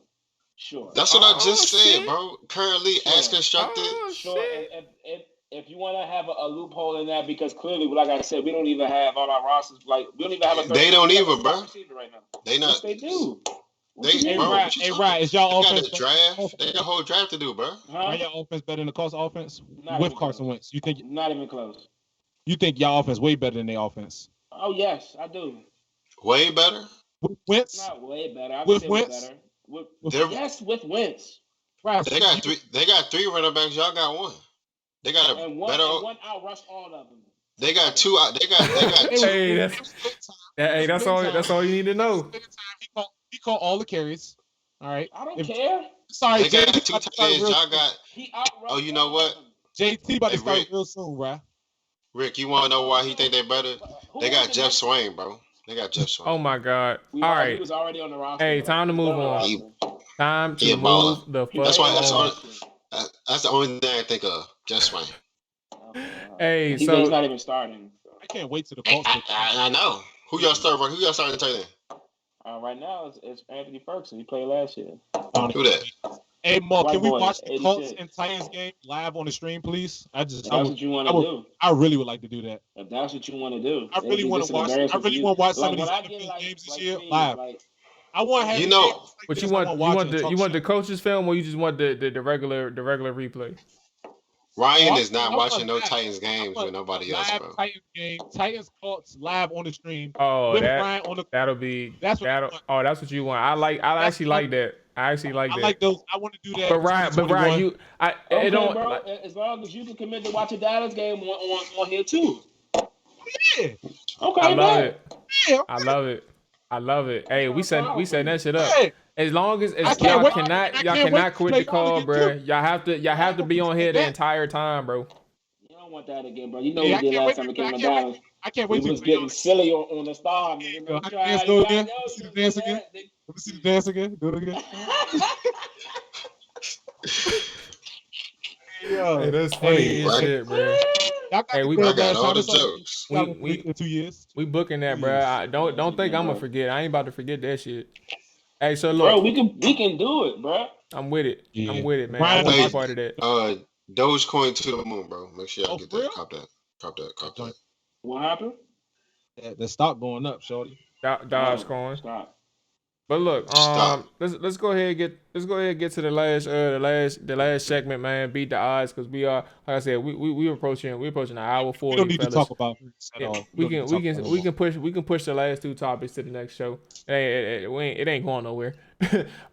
That's what I just said, bro. Currently as constructed. Sure. If you want to have a loophole in that, because clearly, like I said, we don't even have on our rosters. Like we don't even have a. They don't even, bro. Right now. They not. Yes, they do. Right. Is y'all offense? They got a whole draft to do, bro. Are y'all offense better than the Colts offense with Carson Wentz? You think? Not even close. You think y'all offense way better than their offense? Oh yes, I do. Way better. With Wentz? Not way better. With Wentz? Yes, with Wentz. Right. They got 3. They got 3 running backs. Y'all got 1. They got a one outrushed all of them. They got 2 out. They got 2. That's all you need to know. He caught all the carries. All right. I don't care. Sorry, they got 2 tight ends. Y'all got. Oh, you know what? JT about to start real soon, right? Rick, you want to know why he think they better? They got Jeff Swain, bro. They got Jeff Swain. Oh my God! All right. He was already on the roster. Hey, time to move on. Time to move the fuck That's why. on. That's the only thing I think of. Jeff Swain. Hey, he's not even starting. So. I can't wait to the Colts. I know. Who y'all starting? Who y'all starting to tight end? Right now, it's Anthony Ferguson. He played last year. Who that? Hey, Mark, can we watch the Colts and Titans game live on the stream, please? What you want to do. I really would like to do that. If that's what you want to do. I really want to watch some of these NFL games this year live. I want to have. You know, but you want the coaches film, or you just want the regular replay? Ryan is not watching no Titans games with nobody else, bro. Titans game, Titans Colts live on the stream. Oh, that'll be. That's what you want. I actually like that. I like those. I want to do that. But Ryan, bro. As long as you can commit to watch a Dallas game on here too. Yeah. Okay. I love it. Yeah, I love it. Hey, we set that shit up. Hey. As long as y'all cannot quit the call, bro. Y'all have to be on here the entire time, bro. You don't want that again, bro. You know what we did last time we came to Dallas. I can't We wait to was getting silly on the star, nigga. Yo, Let me dance try. go You again. know, Let me see the you dance do again. that, Let me see the dance again. Do it again. Hey, Yo, that's funny hey, as Right. shit, bro. y'all got Hey, the we I crib got last all time. the It's all jokes. y'all we in 2 years. we booking that, 2 bro. years. Don't think I'm gonna Bro. forget. I ain't about to forget that shit. Hey, so Bro, look, we can do it, bro. I'm with it. I'm Yeah. with it, man. I Brian, want to be Hey, part of that. Dogecoin to the moon, bro. Make sure y'all oh, get for that. real? Cop that. Cop that. Cop that. What happened? The stock going up, shorty. Dodge coin. Stop. But look, Stop. let's go ahead and get to the last segment, man. Beat the odds, because we are, like I said, we approaching an hour We don't 40, need to fellas. talk about this at Yeah, all. we don't need can to we talk can about we it can push the last two topics to the next show. It ain't going nowhere.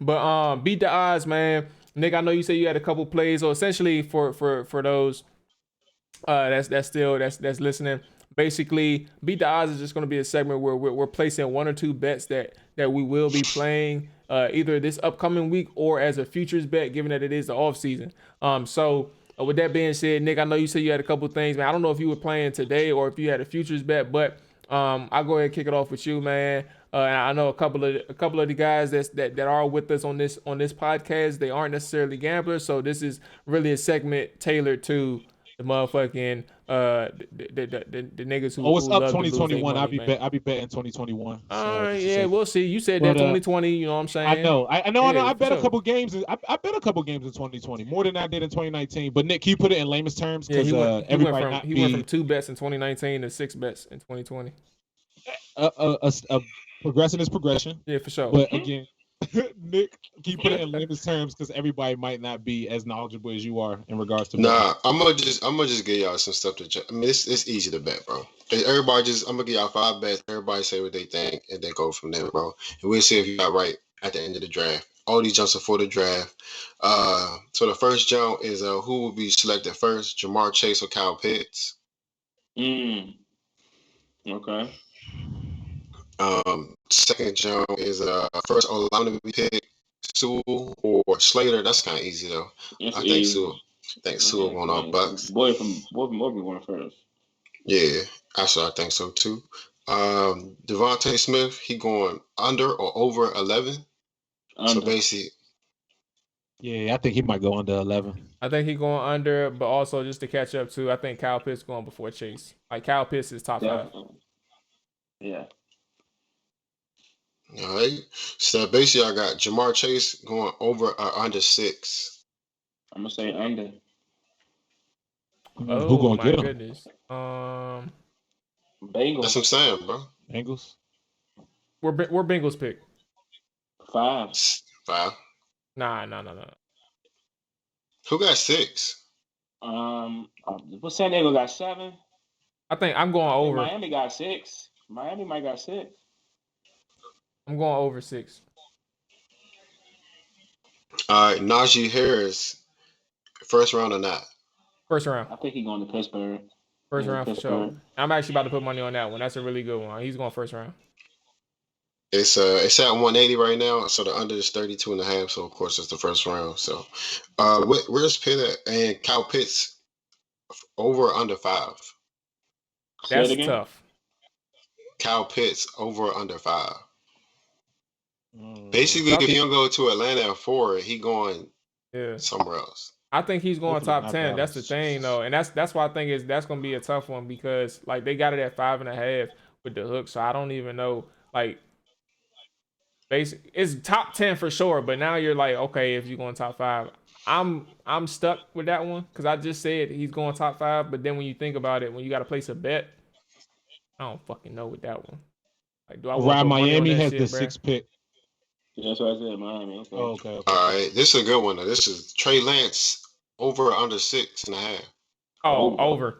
But beat the odds, man. Nick, I know you said you had a couple plays, or essentially for those that's listening. Basically, beat the odds is just going to be a segment where we're placing one or two bets that we will be playing either this upcoming week or as a futures bet, given that it is the off season. So with that being said, Nick, I know you said you had a couple things, man. I don't know if you were playing today or if you had a futures bet, but I'll go ahead and kick it off with you, man. And I know a couple of the guys that are with us on this podcast, they aren't necessarily gamblers, so this is really a segment tailored to the motherfucking the niggas who it's up love to lose their 2021. money, man. I'll be betting 2021. So Yeah, we'll see. You said that but 2020. You know what I'm saying? I know. Yeah, I for bet a sure. couple games. I bet a couple games in 2020, more than I did in 2019. But Nick, can you put it in layman's terms? Yeah, Because he went everybody from 2 bets in 2019 to 6 bets in 2020. a progression is progression. Yeah, for sure. But again, Nick, can you put it in layman's terms? Because everybody might not be as knowledgeable as you are in regards to betting. Nah, I'm gonna just give y'all some stuff to. I mean, it's easy to bet, bro. I'm gonna give y'all 5 bets. Everybody say what they think, and then go from there, bro. And we'll see if you got right at the end of the draft. All these jumps are for the draft. So the first jump is who will be selected first, Jamar Chase or Kyle Pitts. Okay. Second jump is first O-line to be picked, Sewell or Slater. That's kind of easy though. It's I think easy. Sewell. Going off Bucks. Boy from Oregon going first. Yeah, actually I think so too. Devontae Smith, he going under or over 11. Under. So basically, Yeah, I think he might go under 11. I think he going under, but also just to catch up too, I think Kyle Pitts going before Chase. Like Kyle Pitts is top 5. Yeah. all right. So basically, I got Jamar Chase going over or under 6. I'm gonna say under. Oh, who gonna my get him? goodness. Bengals. That's what I'm saying, bro. Bengals. We're Bengals pick. 5. 5. Nah. Who got 6? What San Diego got 7? I think I'm going over. Miami got 6. Miami might got 6. I'm going over 6. All right, Najee Harris, first round or not? First round. I think he's going to Pittsburgh. First round for sure. I'm actually about to put money on that one. That's a really good one. He's going first round. It's at 180 right now, so the under is 32.5. So of course it's the first round. So where's Pitt at? And Kyle Pitts over or under 5? That's tough. Kyle Pitts over or under 5. Basically, if he don't go to Atlanta at 4, he going somewhere else. I think he's going top 10. That's the thing, though, and that's why I think that's going to be a tough one, because like they got it at 5.5 with the hook, so I don't even know. Like, basic, it's top 10 for sure, but now you're like, okay, if you're going top 5, I'm stuck with that one because I just said he's going top 5, but then when you think about it, when you got to place a bet, I don't fucking know with that one. Like, do I want to put money on Miami that has shit, the bro? 6th pick. Yeah, that's what I said, Miami. Okay. Okay. All right, this is a good one. Though. This is Trey Lance over or under 6.5. Oh, over.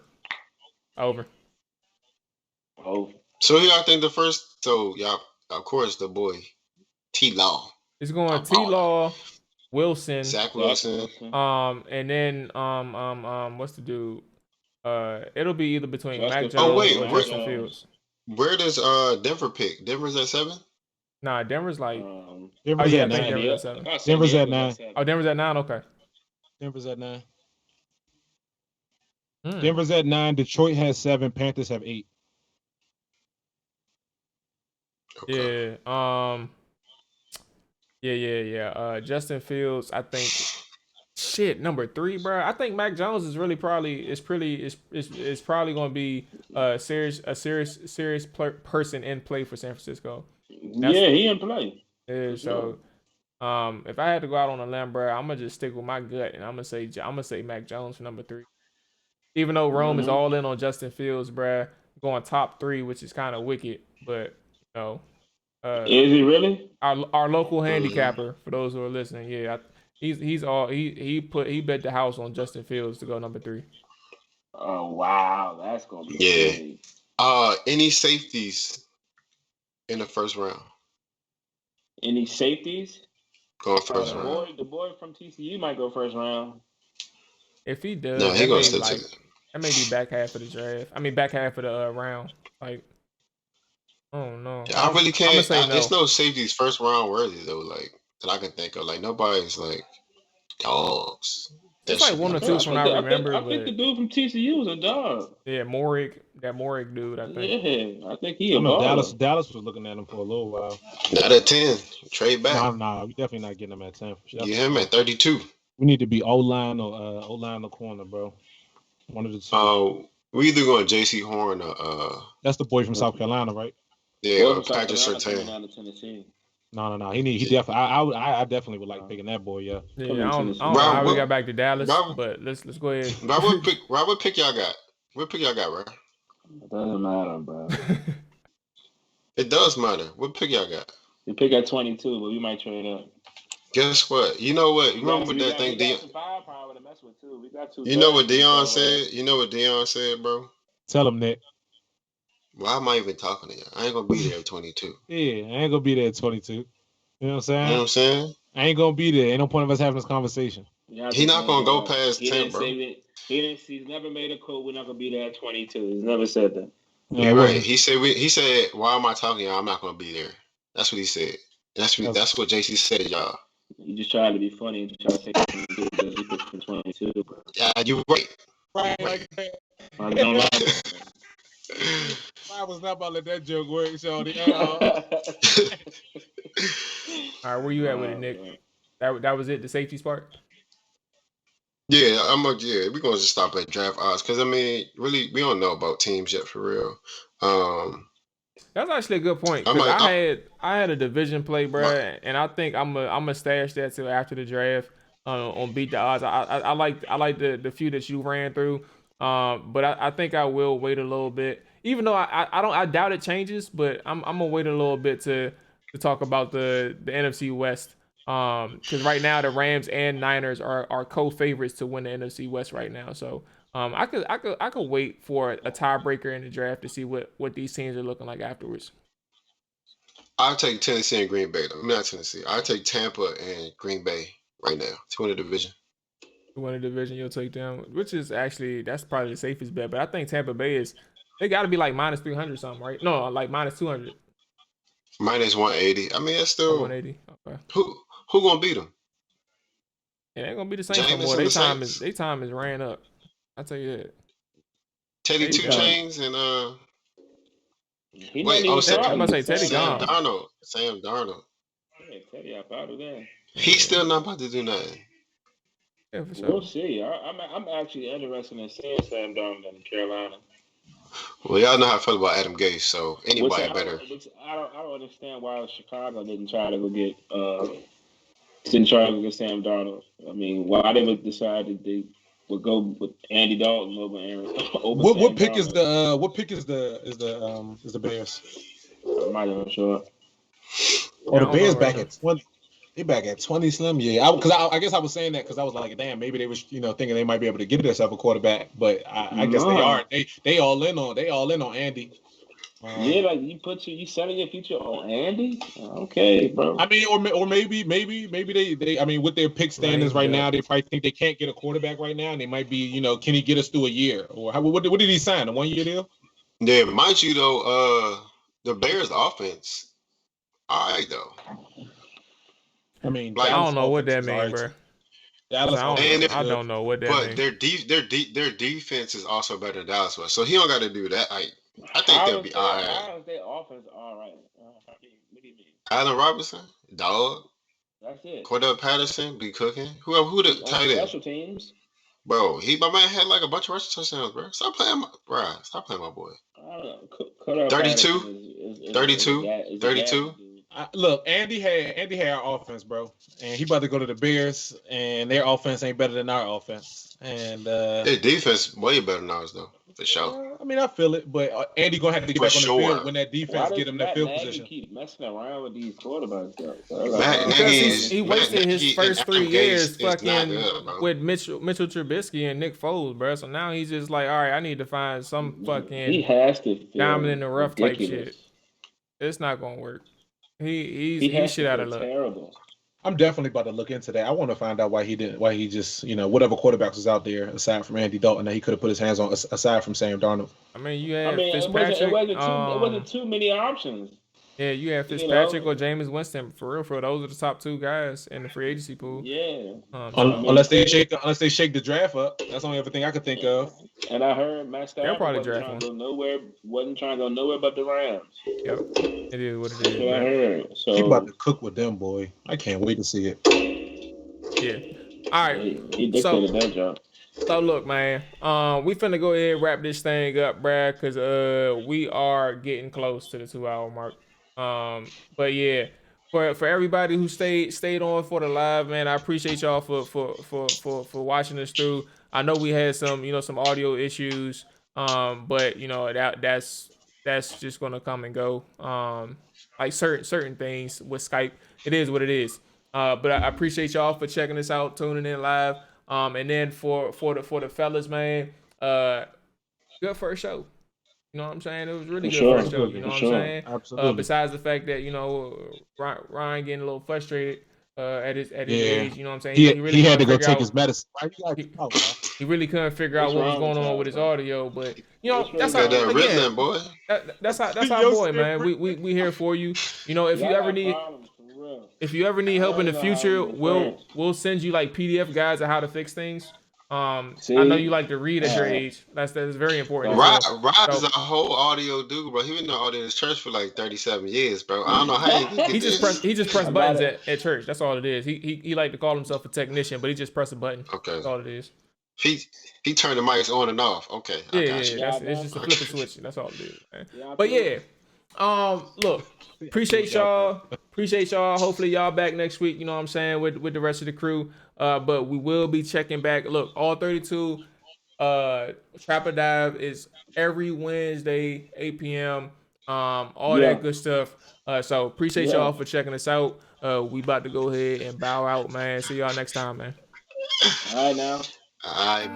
So here I think the first. So y'all, of course, the boy T Law. It's going T Law, Wilson, Zach Wilson. And then what's the dude? It'll be either between Mac Jones or Justin Fields. Where does Denver pick? Denver's at 7? Nah, Denver's like Denver's at 9. Denver's at 7. Denver's at 9. Oh, Denver's at 9. Okay. Denver's at 9. Denver's at 9. Detroit has 7. Panthers have 8. Okay. Yeah. Yeah. Justin Fields, I think. Shit, number 3, bro. I think Mac Jones is really probably is probably going to be a serious person in play for San Francisco. That's Yeah, he in play. yeah, For sure. so. If I had to go out on a limb, bro, I'm gonna just stick with my gut, and I'm gonna say Mac Jones for number 3. Even though Rome is all in on Justin Fields, bro, going top 3, which is kind of wicked, but you know, Is he really? our local Mm-hmm. handicapper for those who are listening, yeah, he bet the house on Justin Fields to go number 3. Oh wow, that's gonna be Yeah. big. Any safeties in the first round? Any safeties? Going first The round. boy from TCU might go first round. If he No, does, he gonna still take it. that may be back half of the draft. I mean, back half of the round. Like, oh no, Yeah, I really I'm gonna can't. say It's no. no safeties first round worthy though. Like that I can think of. Like nobody's like dogs that It's like should be one or in two this from round. I remember, I think the but dude from TCU is a dog. yeah, that Morik dude, I think. Yeah, I think he I a know Dallas baller. was looking at him for a little while. Not at 10. Trade back. Nah, we definitely not getting him at 10 for sure. Get him at 32. We need to be O-line or corner, bro. One of the two. We either going JC Horn or That's the boy from South Carolina, right? Boy or from South Patrick Carolina coming Surtain. down to Tennessee. No. He Yeah. definitely. I definitely would like picking that boy. Yeah. Yeah, I don't know Rob, how we got back to Dallas, Rob, but let's go ahead. Rob, what pick y'all got? What pick y'all got, bro? It doesn't matter, bro. It does matter. What pick y'all got? We pick at 22, but we might trade up. Guess what? You know what? You remember We that got thing? some firepower to mess with too. We got 2. You know what Dion said? You know what Dion said, bro? Tell him, Nick. Why am I even talking to you? I ain't gonna be there at 22. Yeah, I ain't gonna be there at 22. You know what I'm saying? You know what I'm saying? I ain't gonna be there. Ain't no point of us having this conversation. He not gonna go past 10, bro. He's never made a quote. We're not gonna be there at 22. He's never said that. Yeah, right. He said, why am I talking to y'all? I'm not gonna be there. That's what he said. That's what JC said, y'all. You just trying to be funny and try to say because you picked from 22, bro. Yeah, you right. Right. I don't lie. I was not about to let that joke work, Shawty. All right, where you at with it, Nick? That was it. The safety part. Yeah, we're gonna just stop at draft odds because I mean, really, we don't know about teams yet for real. That's actually a good point. Cause I had a division play, bro, and I think I'm a stash that till after the draft on beat the odds. I like the few that you ran through, but I think I will wait a little bit. Even though I doubt it changes, but I'm gonna wait a little bit to talk about the NFC West. Because right now the Rams and Niners are co-favorites to win the NFC West right now. So I could wait for a tiebreaker in the draft to see what these teams are looking like afterwards. I'll take Tennessee and Green Bay. Not Tennessee. I'll take Tampa and Green Bay right now to win the division. To win the division, you'll take them, which is actually that's probably the safest bet. But I think Tampa Bay they got to be like minus 300 something, right? No, like minus 200. Minus 180. I mean, that's still 180. Okay. Who gonna beat them? It ain't gonna be the Saints no more. Their time is ran up. I'll tell you that. Teddy 2 Chains and I'm gonna say Teddy Sam gone. Sam Darnold. Yeah, Teddy up out of there. He's still not about to do nothing. Yeah, for sure. We'll see. I'm actually interested in seeing Sam Darnold in Carolina. Well, y'all know how I feel about Adam Gase, so anybody better. I don't understand why Chicago didn't try to go get Sam Darnold. I mean, why they would decide that they would go with Andy Dalton over Aaron. What pick is the Bears? I'm not even sure. Oh, the Bears back at 20. They back at 20, Slim. Yeah, because I guess I was saying that because I was like, damn, maybe they was thinking they might be able to get themselves a quarterback, but I guess they are. They all in on Andy. Yeah, like you selling your future on Andy? Okay, bro. I mean, or maybe they. I mean, with their pick standings right now, they probably think they can't get a quarterback right now, and they might be, can he get us through a year? Or what did he sign? A 1-year deal? Yeah, mind you though, the Bears offense, all right though. I mean, I don't know what that means, bro. I don't know what that means. But their defense is also better than Dallas was, so he don't got to do that. Like I think they'll be all right. How is their offense all right? What do you mean? Allen Robinson, dog. That's it. Cordell Patterson be cooking. Who the On tight end? special teams. Bro, my man had like a bunch of rushing touchdowns, bro. Stop playing my boy. I don't know. Cordell 32? Patterson 32? is a 32? dude. Look, Andy had our offense, bro, and he about to go to the Bears, and their offense ain't better than our offense. And their defense way better than ours, though, for sure. I mean, I feel it, but Andy gonna have to get back on the field when that defense get him that field position. Keep messing around with these quarterbacks, though? Because he wasted his first 3 years fucking with Mitchell Trubisky and Nick Foles, bro. So now he's just like, all right, I need to find some fucking he has to diamond in the rough ridiculous. type shit. It's not gonna work. He's shit out of luck. Terrible. I'm definitely about to look into that. I want to find out why he just, whatever quarterbacks was out there aside from Andy Dalton that he could have put his hands on aside from Sam Darnold. I mean, you had Fitzpatrick. It wasn't too many options. Yeah, you had Fitzpatrick or Jameis Winston. For real, those are the top 2 guys in the free agency pool. Yeah. Unless they shake the draft up. That's the only other thing I could think of. And I heard Matt Stafford wasn't trying to go nowhere but the Rams. Yep. It is what it is. I heard. So he about to cook with them, boy. I can't wait to see it. Yeah. All right. He dictated that job. So look, man, we finna go ahead and wrap this thing up, Brad, because we are getting close to the 2-hour mark. But yeah, for everybody who stayed on for the live, man, I appreciate y'all for watching us through. I know we had some audio issues, but that's just gonna come and go. Like certain things with Skype, it is what it is. But I appreciate y'all for checking us out, tuning in live. And then for the fellas, man, good first show. You know what I'm saying? It was really good first show. You know what I'm saying? Absolutely. Besides the fact that Ryan getting a little frustrated at his age. You know what I'm saying? He had to go take his medicine. He really couldn't figure out what was going on with his audio, but that's how boy. That's our boy, man. We here for you. If you ever need help in the future, we'll send you like PDF guides of how to fix things. I know you like to read at your age. That's very important. Rod is a whole audio dude, bro. He been in the audio church for like 37 years, bro. I don't know how he just press buttons at church. That's all it is. He like to call himself a technician, but he just press a button. Okay, that's all it is. He turned the mics on and off. Okay, it's just a flip and switch. That's all it is, man. But yeah. Look, appreciate y'all. Hopefully y'all back next week, you know what I'm saying, with the rest of the crew. But we will be checking back. Look, all 32 Trapper Dive is every Wednesday, 8 p.m. All that good stuff. So appreciate y'all for checking us out. We about to go ahead and bow out, man. See y'all next time, man. All right now. All right.